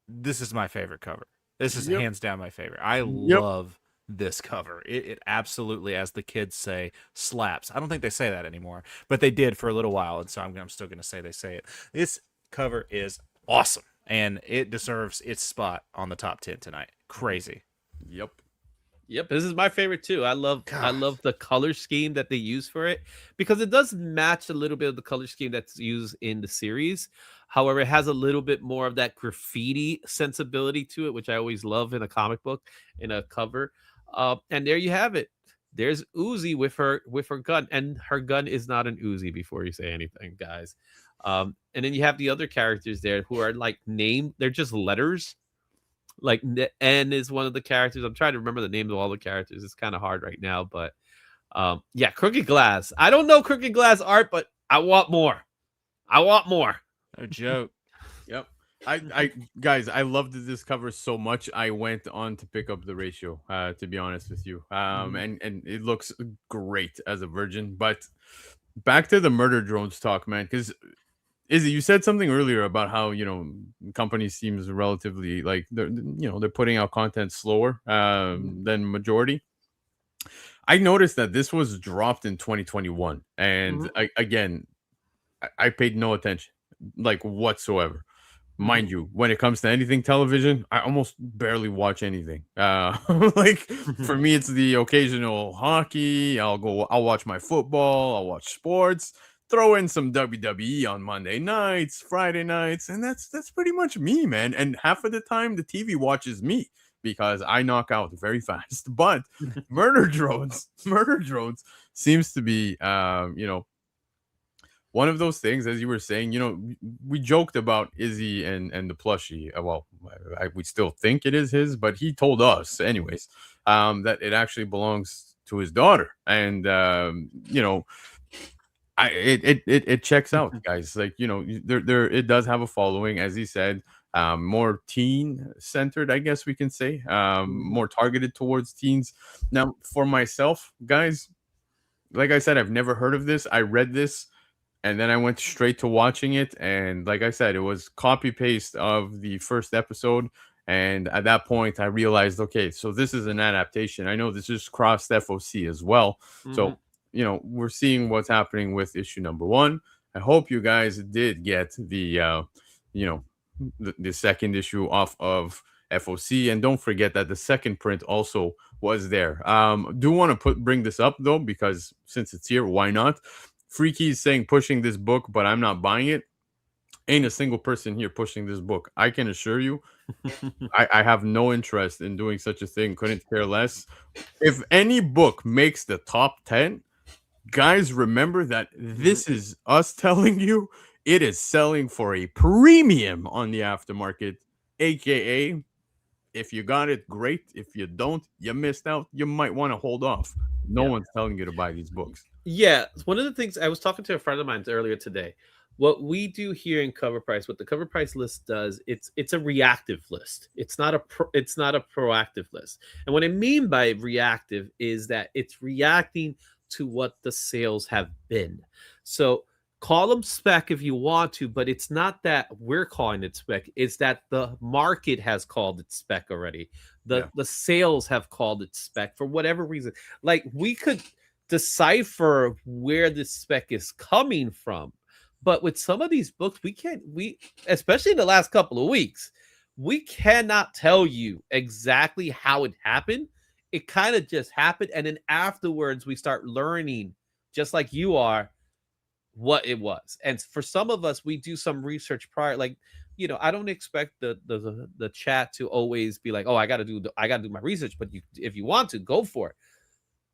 this is my favorite cover. This is hands down my favorite. I love this cover. It absolutely, as the kids say, slaps. I don't think they say that anymore, but they did for a little while, and so I'm still going to say they say it. This cover is awesome, and it deserves its spot on the top 10 tonight. Crazy. Yep, this is my favorite too. I love the color scheme that they use for it, because it does match a little bit of the color scheme that's used in the series. However, it has a little bit more of that graffiti sensibility to it, which I always love in a comic book, in a cover. And there you have it. There's Uzi with her gun, and her gun is not an Uzi. Before you say anything, guys. And then you have the other characters there who are like named. They're just letters. Like N is one of the characters. I'm trying to remember the names of all the characters. It's kind of hard right now, but yeah, Crooked Glass. I don't know Crooked Glass art, but I want more. No joke. Yep. I guys, I loved this cover so much. I went on to pick up the ratio, to be honest with you. And it looks great as a virgin. But back to the Murder Drones talk, man, because Izzy, you said something earlier about how companies seems relatively like they're putting out content slower than majority. I noticed that this was dropped in 2021, and I paid no attention, like whatsoever. Mind you, when it comes to anything television, I almost barely watch anything. Like for me, it's the occasional hockey. I'll watch my football. I'll watch sports. Throw in some WWE on Monday nights, Friday nights, and that's pretty much me, man. And half of the time, the TV watches me because I knock out very fast. But Murder Drones seems to be, one of those things, as you were saying, we joked about Izzy and the plushie. Well, we still think it is his, but he told us anyways, that it actually belongs to his daughter. And, it checks out, guys. Like, there it does have a following, as he said, more teen centered, I guess we can say, more targeted towards teens. Now, for myself, guys, like I said, I've never heard of this. I read this and then I went straight to watching it. And like I said, it was copy paste of the first episode. And at that point, I realized, okay, so this is an adaptation. I know this is crossed FOC as well. So, we're seeing what's happening with issue number 1. I hope you guys did get the second issue off of FOC. And don't forget that the second print also was there. Do want to bring this up, though, because since it's here, why not? Freaky is saying pushing this book, but I'm not buying it. Ain't a single person here pushing this book. I can assure you, I have no interest in doing such a thing. Couldn't care less. If any book makes the top 10, guys, remember that this is us telling you it is selling for a premium on the aftermarket, aka if you got it, great. If you don't, you missed out. You might want to hold off. No one's telling you to buy these books. Yeah, one of the things I was talking to a friend of mine earlier today. What we do here in Cover Price, what the Cover Price list does, it's a reactive list. It's not a proactive list. And what I mean by reactive is that it's reacting to what the sales have been. So call them spec if you want to, but it's not that we're calling it spec. It's that the market has called it spec already. The sales have called it spec for whatever reason. Like we could decipher where this spec is coming from. But with some of these books, we especially in the last couple of weeks, we cannot tell you exactly how it happened. It kind of just happened. And then afterwards, we start learning, just like you are, what it was. And for some of us, we do some research prior. Like, you know, I don't expect the chat to always be like, oh, I gotta do my research. But if you want to, go for it.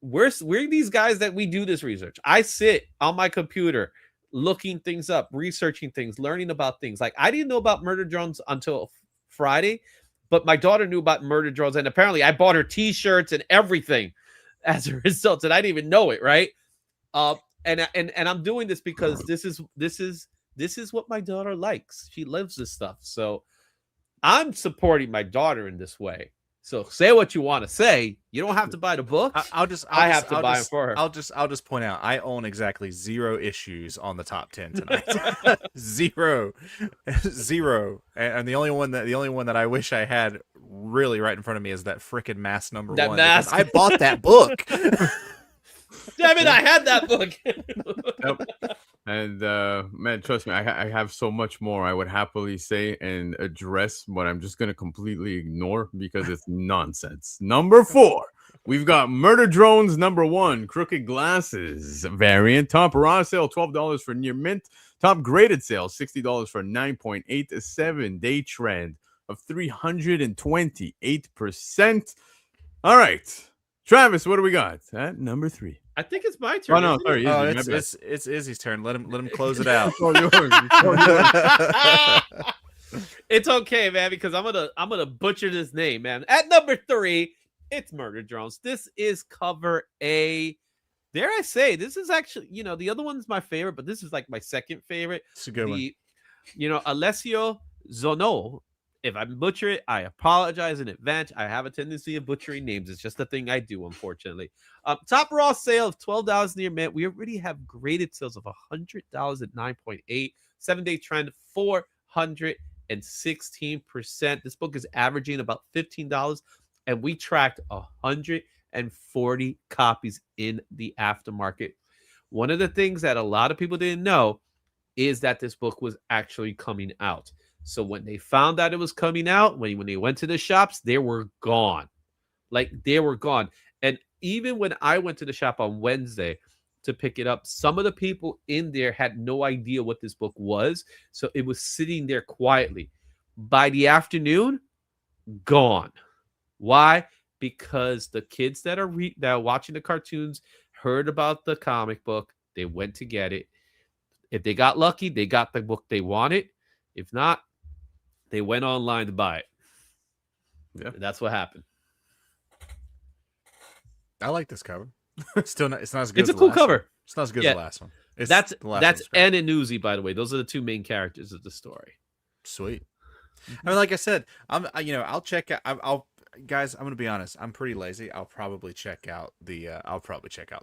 We're these guys that we do this research. I sit on my computer looking things up, researching things, learning about things. Like, I didn't know about murder drones until Friday, but my daughter knew about murder drones, and apparently I bought her t-shirts and everything as a result, and I didn't even know it, right? And I'm doing this because this is what my daughter likes. She loves this stuff. So I'm supporting my daughter in this way. So say what you want to say. You don't have to buy the book. I'll have to buy it for her. I'll just point out I own exactly 0 issues on the top 10 tonight. Zero. And the only one that I wish I had really right in front of me is that frickin' mask number 1. Mask. I bought that book. Damn it! I had that book. Yep. And man, trust me, I have so much more I would happily say and address, but I'm just gonna completely ignore because it's nonsense. Number 4, we've got Murder Drones. Number 1, Crooked Glasses variant. Top raw sale $12 for near mint. Top graded sale $60 for 9.8. A 7-day trend of 328%. All right. Travis, what do we got at number 3? I think it's my turn. Oh no, sorry. Izzy, It's Izzy's turn. Let him close it out. It's okay, man, because I'm gonna butcher this name, man. At number 3, it's Murder Drones. This is cover A. Dare I say, this is actually, you know, the other one's my favorite, but this is like my second favorite. It's a good one. You know, ALESSIO ZONNO. If I butcher it, I apologize in advance. I have a tendency of butchering names. It's just a thing I do, unfortunately. Top raw sale of $12 near mint. We already have graded sales of $100 at 9.8. 7-day trend, 416%. This book is averaging about $15, and we tracked 140 copies in the aftermarket. One of the things that a lot of people didn't know is that this book was actually coming out. So when they found out it was coming out, when they went to the shops, they were gone. Like, they were gone. And even when I went to the shop on Wednesday to pick it up, some of the people in there had no idea what this book was. So it was sitting there quietly. By the afternoon, gone. Why? Because the kids that are watching the cartoons heard about the comic book. They went to get it. If they got lucky, they got the book they wanted. If not, they went online to buy it. Yeah, and that's what happened. I like this cover. It's not as good. It's a cool cover. One. It's not as good as the last one. That's N and Uzi, by the way. Those are the 2 main characters of the story. Sweet. I mean, like I said, I'll check out. Guys, I'm gonna be honest. I'm pretty lazy. I'll probably check out the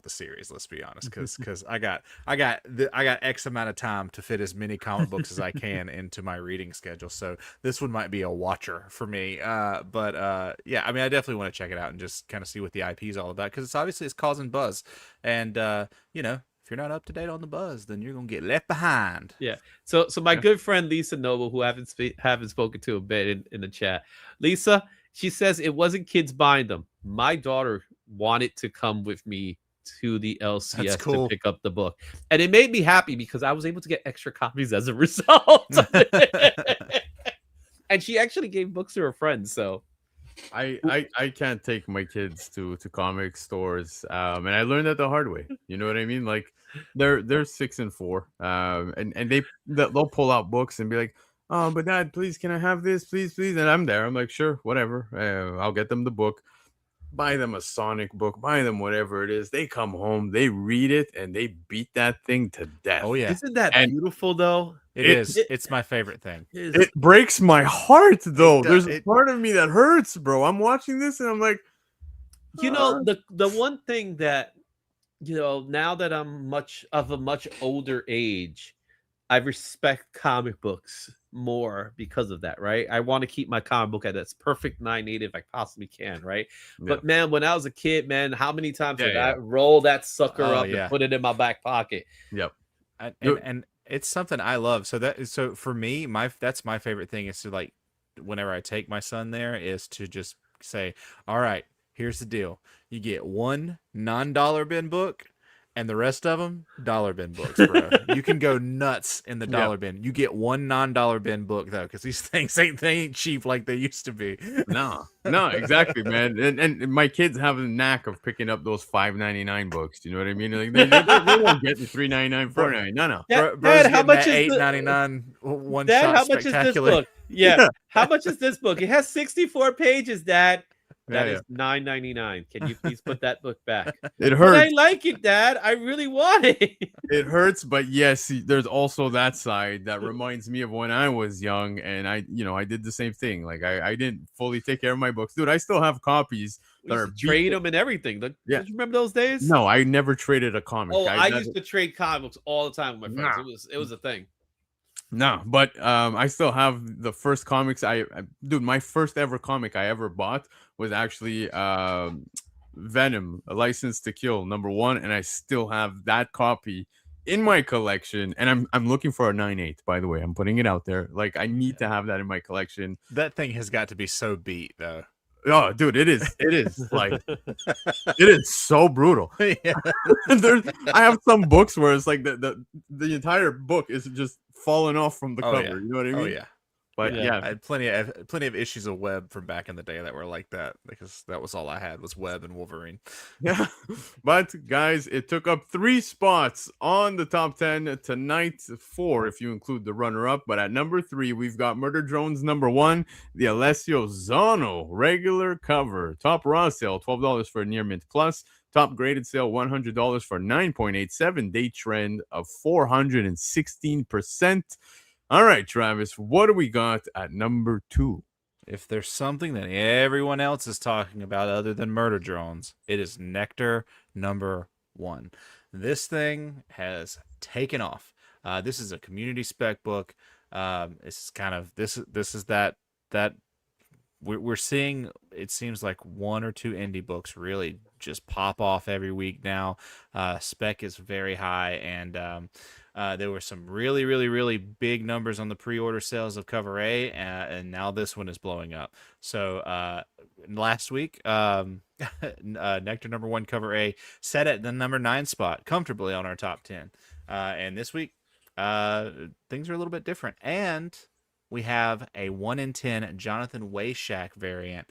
series. Let's be honest, because I got X amount of time to fit as many comic books as I can into my reading schedule. So this one might be a watcher for me. But yeah, I mean, I definitely want to check it out and just kind of see what the IP is all about, because it's causing buzz, and you know. If you're not up to date on the buzz, then you're gonna get left behind. Yeah. So my good friend Lisa Noble, who haven't spoken to a bit in the chat, Lisa, she says it wasn't kids buying them. My daughter wanted to come with me to the LCS to pick up the book, and it made me happy because I was able to get extra copies as a result. And she actually gave books to her friends. So I can't take my kids to comic stores, and I learned that the hard way. You know what I mean? Like, they're 6 and 4, and they'll pull out books and be like, "Oh, but Dad, please, can I have this, please?" And I'm there. I'm like, "Sure, whatever. I'll get them the book, buy them a Sonic book, buy them whatever it is." They come home, they read it, and they beat that thing to death. Oh yeah, isn't that beautiful though? It's my favorite thing. It breaks my heart though. There's a part of me that hurts, bro. I'm watching this and I'm like, you know, the one thing that, you know, now that I'm much older age, I respect comic books more because of that, right? I want to keep my comic book at its perfect 9.8 if I possibly can, right? But man, when I was a kid, man, how many times did I roll that sucker up and put it in my back pocket? Yep. And it's something I love. So for me, that's my favorite thing is to, like, whenever I take my son there, is to just say, all right, here's the deal. You get one non-dollar bin book, and the rest of them dollar bin books, bro. You can go nuts in the dollar bin. You get one non-dollar bin book though, because these things they ain't cheap like they used to be. No, exactly, man. And my kids have a knack of picking up those $5.99 books. You know what I mean? Like they won't get the $3.99, $4.99. No. Dad, how much is $8.99 one Dad, shot how much is this book? Yeah. How much is this book? It has 64 pages, Dad. That is $9.99. Can you please put that book back? It hurts. But I like it, Dad. I really want it. It hurts, but yes, there's also that side that reminds me of when I was young, and I did the same thing. Like I didn't fully take care of my books, dude. I still have copies that are trade them and everything. Did you remember those days? No, I never traded a comic. Oh, I used to trade comics all the time with my friends. It was a thing. No, but I still have the first comics. Dude, my first ever comic I ever bought was actually Venom, A License to Kill #1, and I still have that copy in my collection. And I'm looking for a 9.8. By the way, I'm putting it out there. Like I need to have that in my collection. That thing has got to be so beat though. Oh, dude, it is like it is so brutal. I have some books where it's like the entire book is just falling off from the cover. Yeah. You know what I mean? Oh yeah. But I had plenty of issues of Web from back in the day that were like that, because that was all I had was Web and Wolverine. Yeah. But guys, it took up 3 spots on the top 10 tonight, 4 if you include the runner-up. But at number 3, we've got Murder Drones #1, the ALESSIO ZONNO regular cover. Top raw sale, $12 for a near mint plus. Top graded sale, $100 for 9.87. Day trend of 416%. All right, Travis, what do we got at number 2? If there's something that everyone else is talking about other than Murder Drones, it is NECTAR #1. This thing has taken off. This is a community spec book. It's kind of this is that we're seeing, it seems like 1 or 2 indie books really just pop off every week now. Spec is very high, and there were some really, really, really big numbers on the pre-order sales of Cover A, and now this one is blowing up. So last week, NECTAR #1 Cover A set at the number 9 spot comfortably on our top 10. And this week, things are a little bit different. And we have a 1 in 10 Jonathan WAYSHAK variant.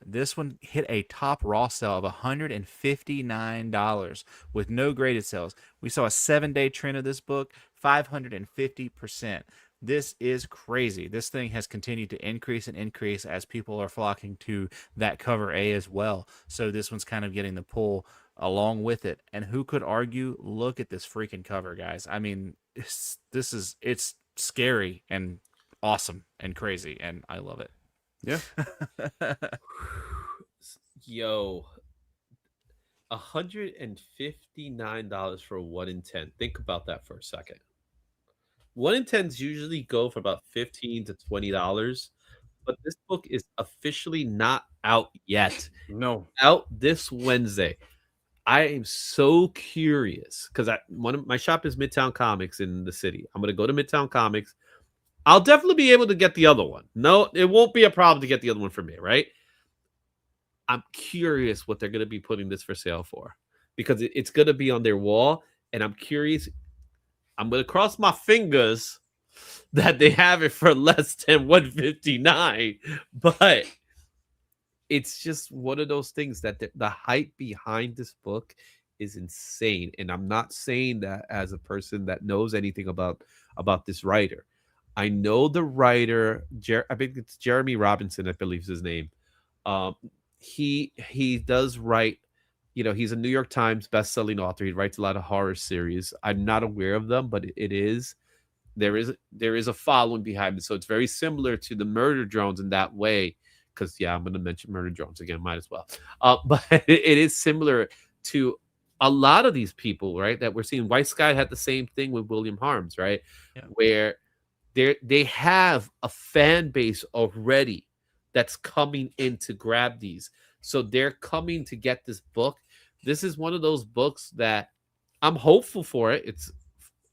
This one hit a top raw sale of $159 with no graded sales. We saw a 7-day trend of this book, 550%. This is crazy. This thing has continued to increase and increase as people are flocking to that Cover A as well. So this one's kind of getting the pull along with it. And who could argue? Look at this freaking cover, guys. I mean, it's scary and awesome and crazy, and I love it. Yeah. Yo, $159 for 1 in 10. Think about that for a second. 1 in 10s usually go for about $15 to $20, but this book is officially not out yet. No, out this Wednesday. I am so curious because one of my shop is Midtown Comics in the city. I'm gonna go to Midtown Comics. I'll definitely be able to get the other one. No, it won't be a problem to get the other one for me, right? I'm curious what they're going to be putting this for sale for, because it's going to be on their wall, and I'm curious. I'm going to cross my fingers that they have it for less than $159, but it's just one of those things that the hype behind this book is insane. And I'm not saying that as a person that knows anything about this writer. I know the writer, I think it's Jeremy Robinson, I believe is his name. He does write, he's a New York Times best-selling author. He writes a lot of horror series. I'm not aware of them, but there is a following behind it. So it's very similar to the Murder Drones in that way. Because I'm going to mention Murder Drones again, might as well. But it is similar to a lot of these people, right? That we're seeing. White Sky had the same thing with William Harms, right? Yeah. Where They have a fan base already that's coming in to grab these. So they're coming to get this book. This is one of those books that I'm hopeful for it.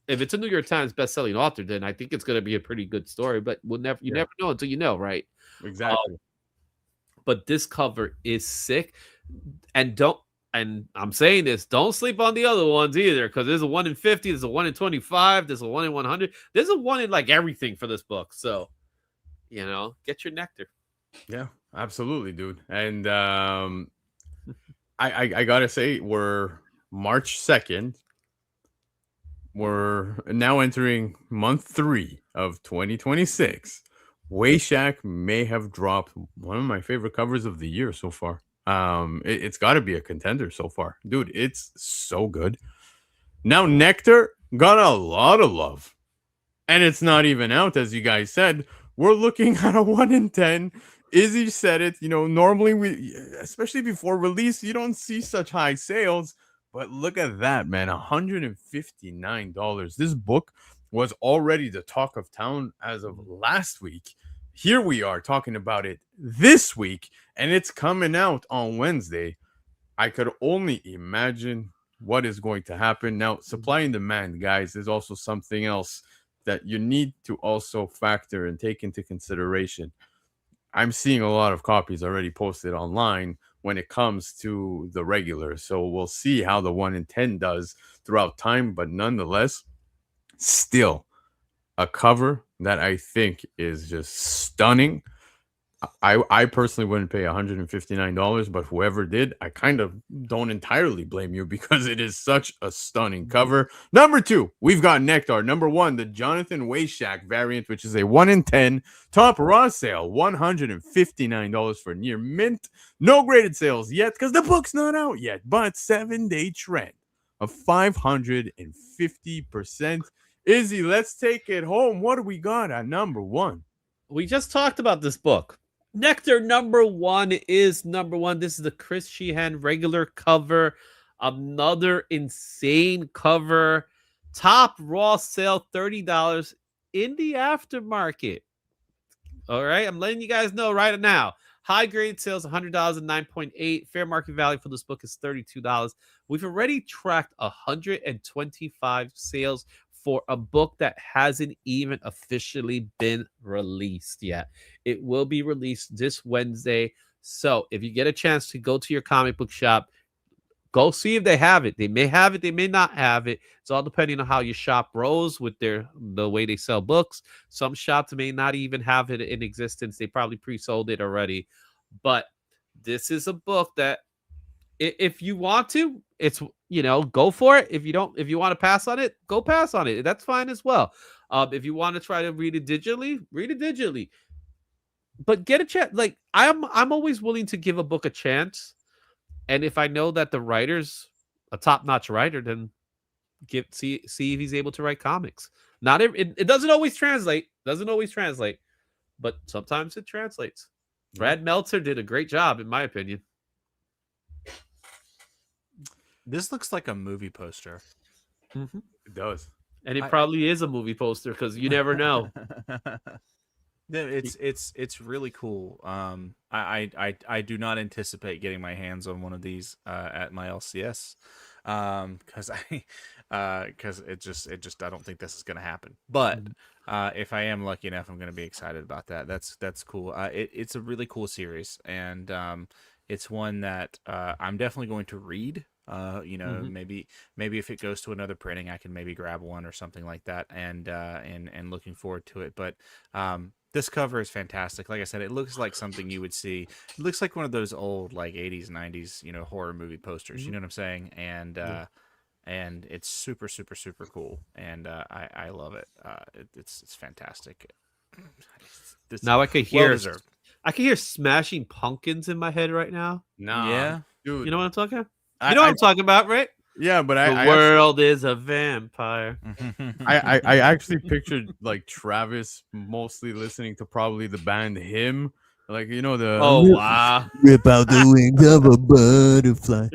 If it's a New York Times best-selling author, then I think it's going to be a pretty good story. But you never know until you know, right? Exactly. But this cover is sick, and I'm saying this, don't sleep on the other ones either, because there's a 1 in 50, there's a 1 in 25, there's a 1 in 100, there's a 1 in like everything for this book. So, get your nectar. Yeah, absolutely, dude. And I gotta say, we're March 2nd. We're now entering month 3 of 2026. WAYSHAK may have dropped one of my favorite covers of the year so far. It's got to be a contender so far, dude. It's so good. Now NECTAR got a lot of love, and it's not even out, as you guys said. We're looking at a 1 in 10. Izzy said it. Normally especially before release, you don't see such high sales. But look at that, man. $159. This book was already the talk of town as of last week. Here we are talking about it this week, and it's coming out on Wednesday. I could only imagine what is going to happen. Now, supply and demand, guys, is also something else that you need to also factor and take into consideration. I'm seeing a lot of copies already posted online when it comes to the regular. So we'll see how the 1 in 10 does throughout time. But nonetheless, still a cover that I think is just stunning. I personally wouldn't pay $159, but whoever did, I kind of don't entirely blame you, because it is such a stunning cover. Number 2, we've got NECTAR. Number 1, the Jonathan WAYSHAK variant, which is a 1 in 10 top raw sale, $159 for near mint. No graded sales yet, because the book's not out yet, but 7-day trend of 550%. Izzy, let's take it home. What do we got at number 1? We just talked about this book. NECTAR number 1 is number 1. This is the Chris Sheehan regular cover. Another insane cover. Top raw sale, $30 in the aftermarket. All right, I'm letting you guys know right now. High grade sales, $100 and 9.8. Fair market value for this book is $32. We've already tracked 125 sales for a book that hasn't even officially been released yet. It will be released this Wednesday. So if you get a chance to go to your comic book shop, go see if they have it. They may have it, they may not have it. It's all depending on how your shop rolls with the way they sell books. Some shops may not even have it in existence. They probably pre-sold it already. But this is a book that, if you want to, it's, go for it. If you want to pass on it, go pass on it. That's fine as well. If you want to try to read it digitally. But get a chance. Like, I'm always willing to give a book a chance. And if I know that the writer's a top-notch writer, then see if he's able to write comics. It doesn't always translate. But sometimes it translates. Brad Meltzer did a great job, in my opinion. This looks like a movie poster. Mm-hmm. It does. And it probably is a movie poster, because you never know. It's really cool. I do not anticipate getting my hands on one of these at my LCS, because I don't think this is gonna happen. But if I am lucky enough, I'm gonna be excited about that. That's cool. It's a really cool series, and it's one that I'm definitely going to read. Maybe if it goes to another printing, I can maybe grab one or something like that, and looking forward to it. But this cover is fantastic. Like I said, it looks like something you would see. It looks like one of those old, like, 80s, 90s, horror movie posters. You know what I'm saying? And and it's super, super, super cool. And I love it. It's fantastic. Now I can hear well-deserved. I can hear Smashing Pumpkins in my head right now. Nah, Yeah. dude. You know what I'm talking about? You know what I'm talking about, right? Yeah, but The world is a vampire. I actually pictured, like, Travis mostly listening to probably the band Him, like, the Oh, wow. Rip out the wings of a butterfly.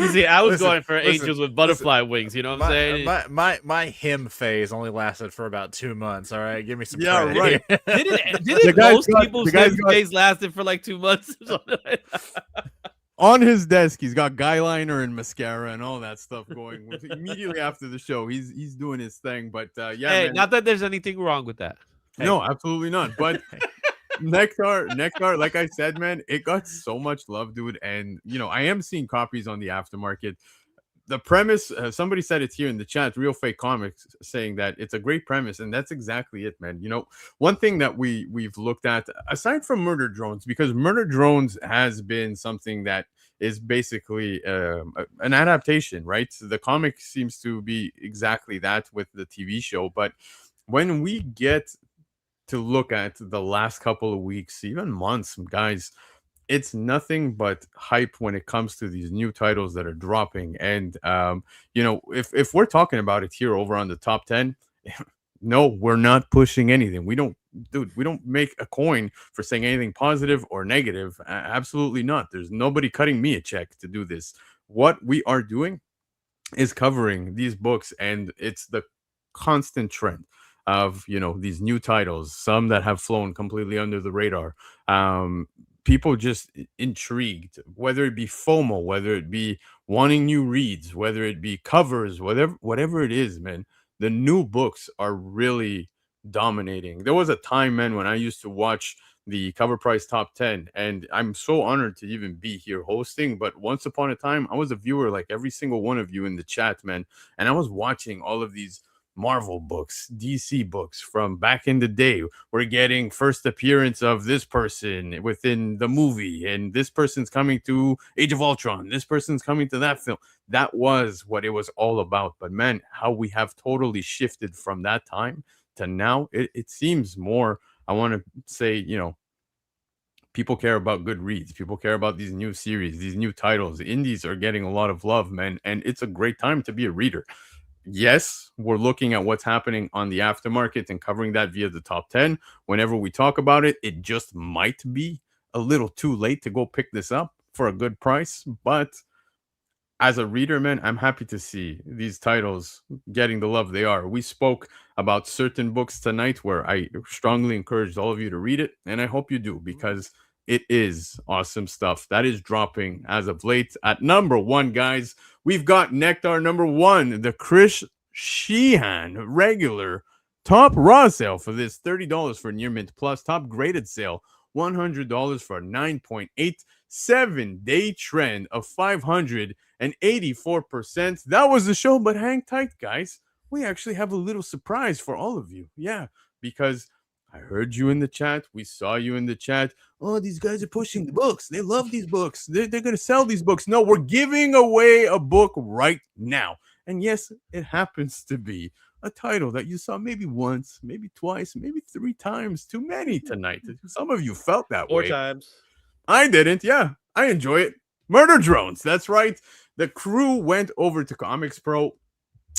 You see, I was Listen, going for listen, angels with butterfly wings. You know what I'm saying? My him phase only lasted for about 2 months. All right, give me some Yeah, credit right. here. Didn't guy's most got- people's the guy's him got- phase lasted for like 2 months? On his desk, he's got guy liner and mascara and all that stuff going. Immediately after the show, he's doing his thing. But yeah, Hey, man. not that there's anything wrong with that. No, absolutely not. But Nectar, like I said, man, it got so much love, dude. And I am seeing copies on the aftermarket. The premise, somebody said it here in the chat, Real Fake Comics, saying that it's a great premise, and that's exactly it, man. One thing that we've looked at, aside from Murder Drones, because Murder Drones has been something that is basically an adaptation, right? So the comic seems to be exactly that with the TV show, but when we get to look at the last couple of weeks, even months, guys, it's nothing but hype when it comes to these new titles that are dropping. And if we're talking about it here over on the top 10, no, we're not pushing anything. We don't make a coin for saying anything positive or negative. Absolutely not. There's nobody cutting me a check to do this. What we are doing is covering these books, and it's the constant trend of these new titles, some that have flown completely under the radar. People just intrigued, whether it be FOMO, whether it be wanting new reads, whether it be covers, whatever it is, man. The new books are really dominating. There was a time, man, when I used to watch the Cover Price Top 10, and I'm so honored to even be here hosting. But once upon a time, I was a viewer like every single one of you in the chat, man, and I was watching all of these Marvel books, DC books from back in the day. We're getting first appearance of this person within the movie, and this person's coming to Age of Ultron. This person's coming to that film. That was what it was all about. But man, how we have totally shifted from that time to now. It seems more, I want to say, people care about good reads. People care about these new series, these new titles. Indies are getting a lot of love, man, and it's a great time to be a reader. Yes, we're looking at what's happening on the aftermarket and covering that via the top 10. Whenever we talk about it, it just might be a little too late to go pick this up for a good price. But as a reader, man, I'm happy to see these titles getting the love they are. We spoke about certain books tonight where I strongly encouraged all of you to read it, and I hope you do, because it is awesome stuff that is dropping as of late. At number 1, guys, we've got NECTAR number 1, the SHEHAN regular top raw sale for this, $30 for near mint plus, top graded sale, $100 for a 9.8, 7-day trend of 584%. That was the show, but hang tight, guys. We actually have a little surprise for all of you. Yeah, because I heard you in the chat. We saw you in the chat. Oh, these guys are pushing the books. They love these books. They're going to sell these books. No, we're giving away a book right now. And yes, it happens to be a title that you saw maybe once, maybe twice, maybe 3 times. Too many tonight. Some of you felt that 4 way. times. I didn't. Yeah, I enjoy it. Murder Drones. That's right. The crew went over to Comics Pro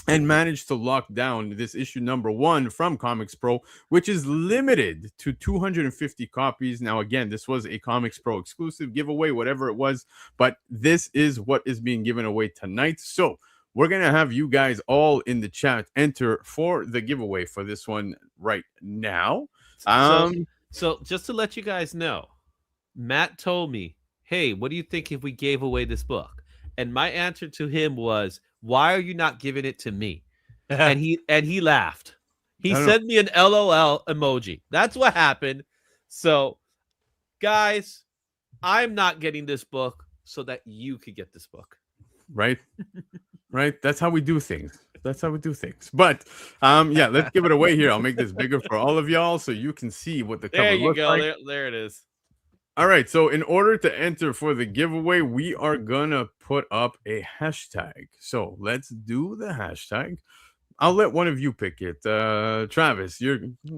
and managed to lock down this issue number 1 from Comics Pro, which is limited to 250 copies. Now, again, this was a Comics Pro exclusive giveaway, whatever it was, but this is what is being given away tonight. So we're going to have you guys all in the chat enter for the giveaway for this one right now. So just to let you guys know, Matt told me, hey, what do you think if we gave away this book? And my answer to him was, why are you not giving it to me? and he laughed. He sent me an LOL emoji. That's what happened. So, guys, I'm not getting this book so that you could get this book. Right? Right? That's how we do things. That's how we do things. But yeah, let's give it away here. I'll make this bigger for all of y'all so you can see what the cover looks like. There it is. All right, so in order to enter for the giveaway, we are gonna put up a hashtag. So let's do the hashtag. I'll let one of you pick it. Travis,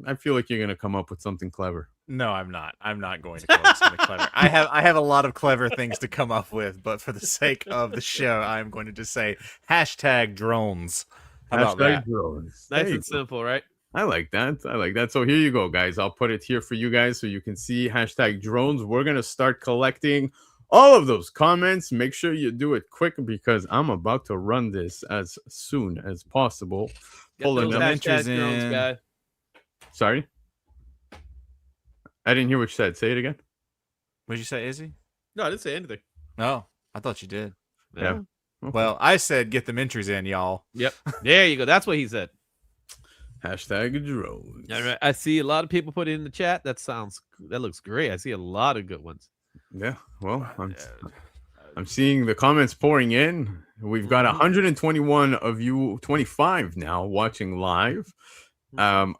I feel like you're gonna come up with something clever. No, I'm not. I'm not going to come up with something clever. I have a lot of clever things to come up with, but for the sake of the show, I'm going to just say hashtag drones. How about that? Drones. Nice and simple, right? I like that. So here you go, guys. I'll put it here for you guys so you can see hashtag drones. We're going to start collecting all of those comments. Make sure you do it quick because I'm about to run this as soon as possible. Get Pulling those up. hashtag entries drones, in. guy. Sorry, I didn't hear what you said. Say it again. What'd you say, Izzy? No, I didn't say anything. Oh, I thought you did. Yeah. Well, I said get them entries in, y'all. Yep. There you go. That's what he said. Hashtag drones. All right. I see a lot of people put it in the chat. That looks great. I see a lot of good ones. Yeah. Well, I'm seeing the comments pouring in. We've got 121 of you, 25 now watching live. I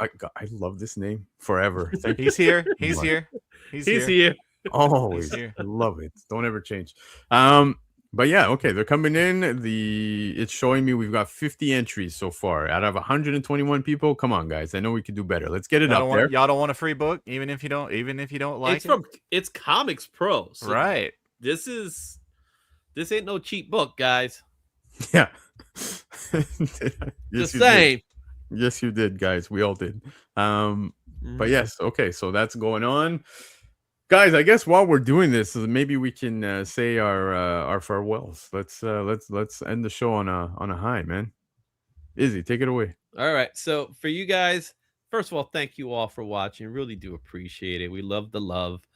love this name forever. Thank He's here. He's here. He's here. Always. He's here. I love it. Don't ever change. But yeah, okay, they're coming in. It's showing me we've got 50 entries so far out of 121 people. Come on, guys. I know we could do better. Let's get it up there. Y'all don't want a free book, even if you don't like it. It's Comics Pro. So Right. This ain't no cheap book, guys. Yeah. The same. Yes, you did, guys. We all did. But yes, okay, so that's going on. Guys, I guess while we're doing this, maybe we can say our farewells. Let's end the show on a high, man. Izzy, take it away. All right. So for you guys, first of all, thank you all for watching. Really do appreciate it. We love the love.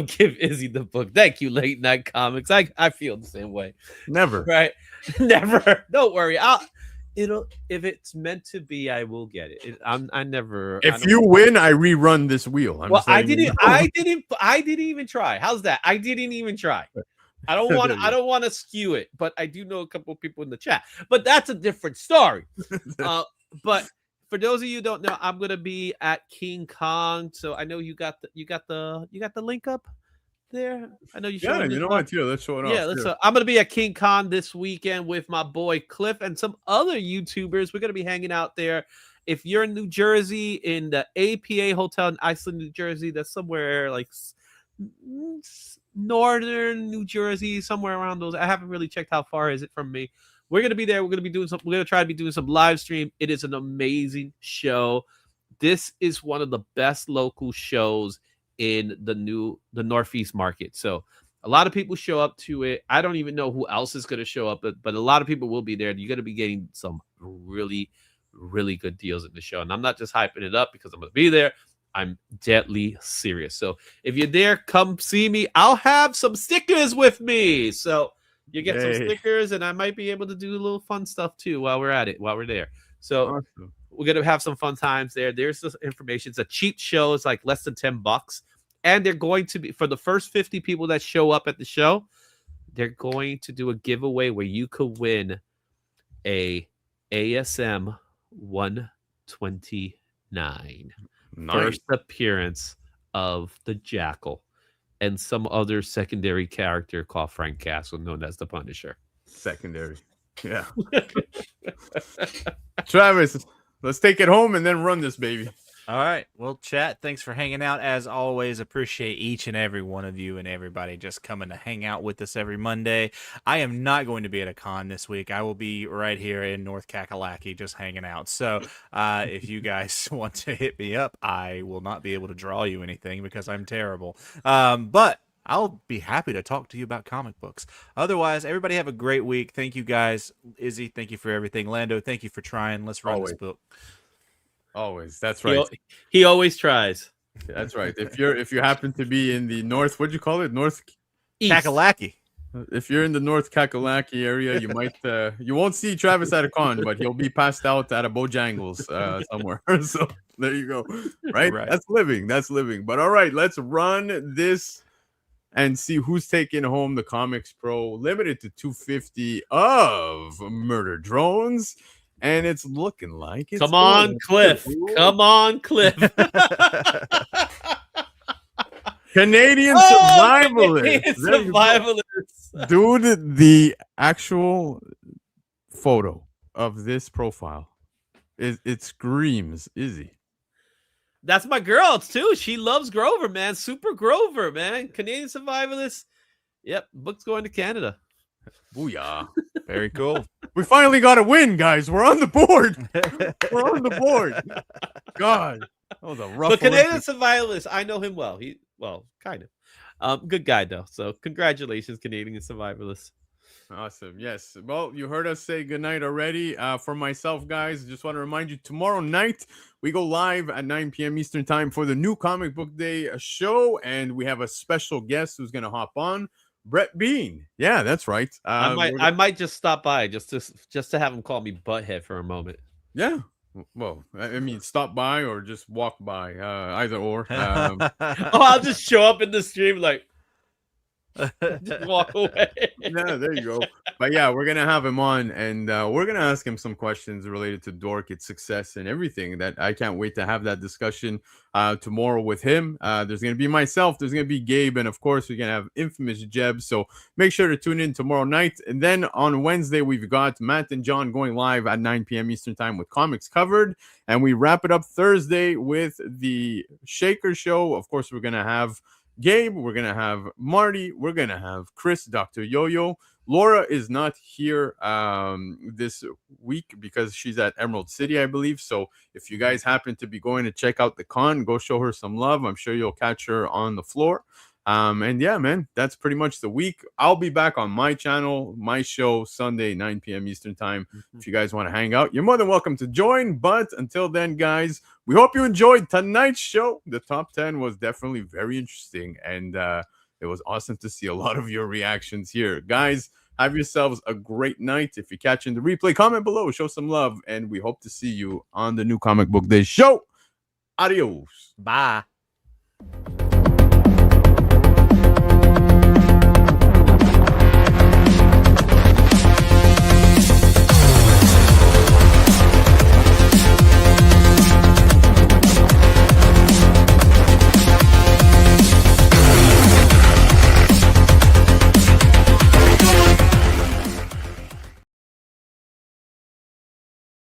Give Izzy the book. Thank you, Late Night Comics. I feel the same way. Never. Right. Never. Don't worry. If it's meant to be, I will get it. I never. If you win, I rerun this wheel. I didn't even try. How's that? I didn't even try. I don't want to skew it, but I do know a couple of people in the chat. But that's a different story. But for those of you who don't know, I'm gonna be at King Kong. So I know you got the link up there. I know you. Yeah, you know what? Yeah, let's show it off. Yeah, I'm gonna be at King Kong this weekend with my boy Cliff and some other YouTubers. We're gonna be hanging out there. If you're in New Jersey, in the APA Hotel in Iceland, New Jersey, that's somewhere like northern New Jersey, somewhere around those. I haven't really checked how far is it from me. We're gonna be there. We're gonna try to be doing some live stream. It is an amazing show. This is one of the best local shows in the Northeast market. So a lot of people show up to it. I don't even know who else is going to show up, but a lot of people will be there. You're going to be getting some really, really good deals in the show. And I'm not just hyping it up because I'm going to be there. I'm deadly serious. So if you're there, come see me. I'll have some stickers with me. So you get some stickers, and I might be able to do a little fun stuff too while we're at it, while we're there. So awesome. We're going to have some fun times there. There's the information. It's a cheap show. It's like less than $10. And they're going to be, for the first 50 people that show up at the show, they're going to do a giveaway where you could win a ASM 129. Nice. First appearance of the Jackal and some other secondary character called Frank Castle, known as the Punisher. Secondary. Yeah. Travis, let's take it home and then run this baby. All right. Well, chat, thanks for hanging out. As always, appreciate each and every one of you and everybody just coming to hang out with us every Monday. I am not going to be at a con this week. I will be right here in North Kakalaki just hanging out. So if you guys want to hit me up, I will not be able to draw you anything because I'm terrible. But I'll be happy to talk to you about comic books. Otherwise, everybody have a great week. Thank you, guys. Izzy, thank you for everything. Lando, thank you for trying. Let's run this book. Always. That's right. He always tries. That's right. If you happen to be in the north, what'd you call it? North Kakalaki. If you're in the North Kakalaki area, you might you won't see Travis at a con, but he'll be passed out at a Bojangles somewhere. So there you go. Right? That's living. That's living. But all right, let's run this and see who's taking home the Comics Pro limited to 250 of Murder Drones. And it's looking like it's Come on, Cliff. Canadian survivalists. Canadian survivalists. Dude, the actual photo of this profile it screams Izzy. That's my girl too. She loves Grover, man. Super Grover, man. Canadian survivalists. Yep, book's going to Canada. Booyah. Very cool. We finally got a win, guys. We're on the board. We're on the board. God, that was a rough. But Canadian survivalist, I know him well. Kind of. Good guy though. So congratulations, Canadian survivalists. Awesome. Yes. Well, you heard us say goodnight already. For myself, guys, just want to remind you tomorrow night we go live at 9 p.m. Eastern time for the new Comic Book Day show, and we have a special guest who's going to hop on, Brett Bean. Yeah, that's right. I might just stop by just to have him call me butthead for a moment. Yeah. Well, I mean, stop by or just walk by, either or. Oh, I'll just show up in the stream like. Just walk away. Yeah, there you go. But yeah, we're gonna have him on, and we're gonna ask him some questions related to Dork, its success, and everything. That I can't wait to have that discussion tomorrow with him. There's gonna be myself, there's gonna be Gabe, and of course we're gonna have infamous Jeb. So make sure to tune in tomorrow night. And then on Wednesday we've got Matt and John going live at 9 p.m. Eastern time with Comics Covered, and we wrap it up Thursday with the Shaker Show. Of course, we're gonna have Gabe, we're gonna have Marty, we're gonna have Chris, Dr. Yo-Yo. Laura is not here this week because she's at Emerald City, I believe. So if you guys happen to be going to check out the con, go show her some love. I'm sure you'll catch her on the floor. And yeah, man, that's pretty much the week. I'll be back on my channel, my show, Sunday, 9 p.m. Eastern time. If you guys want to hang out, you're more than welcome to join. But until then, guys, we hope you enjoyed tonight's show. The top 10 was definitely very interesting. And it was awesome to see a lot of your reactions here. Guys, have yourselves a great night. If you're catching the replay, comment below, show some love. And we hope to see you on the new Comic Book Day show. Adios. Bye.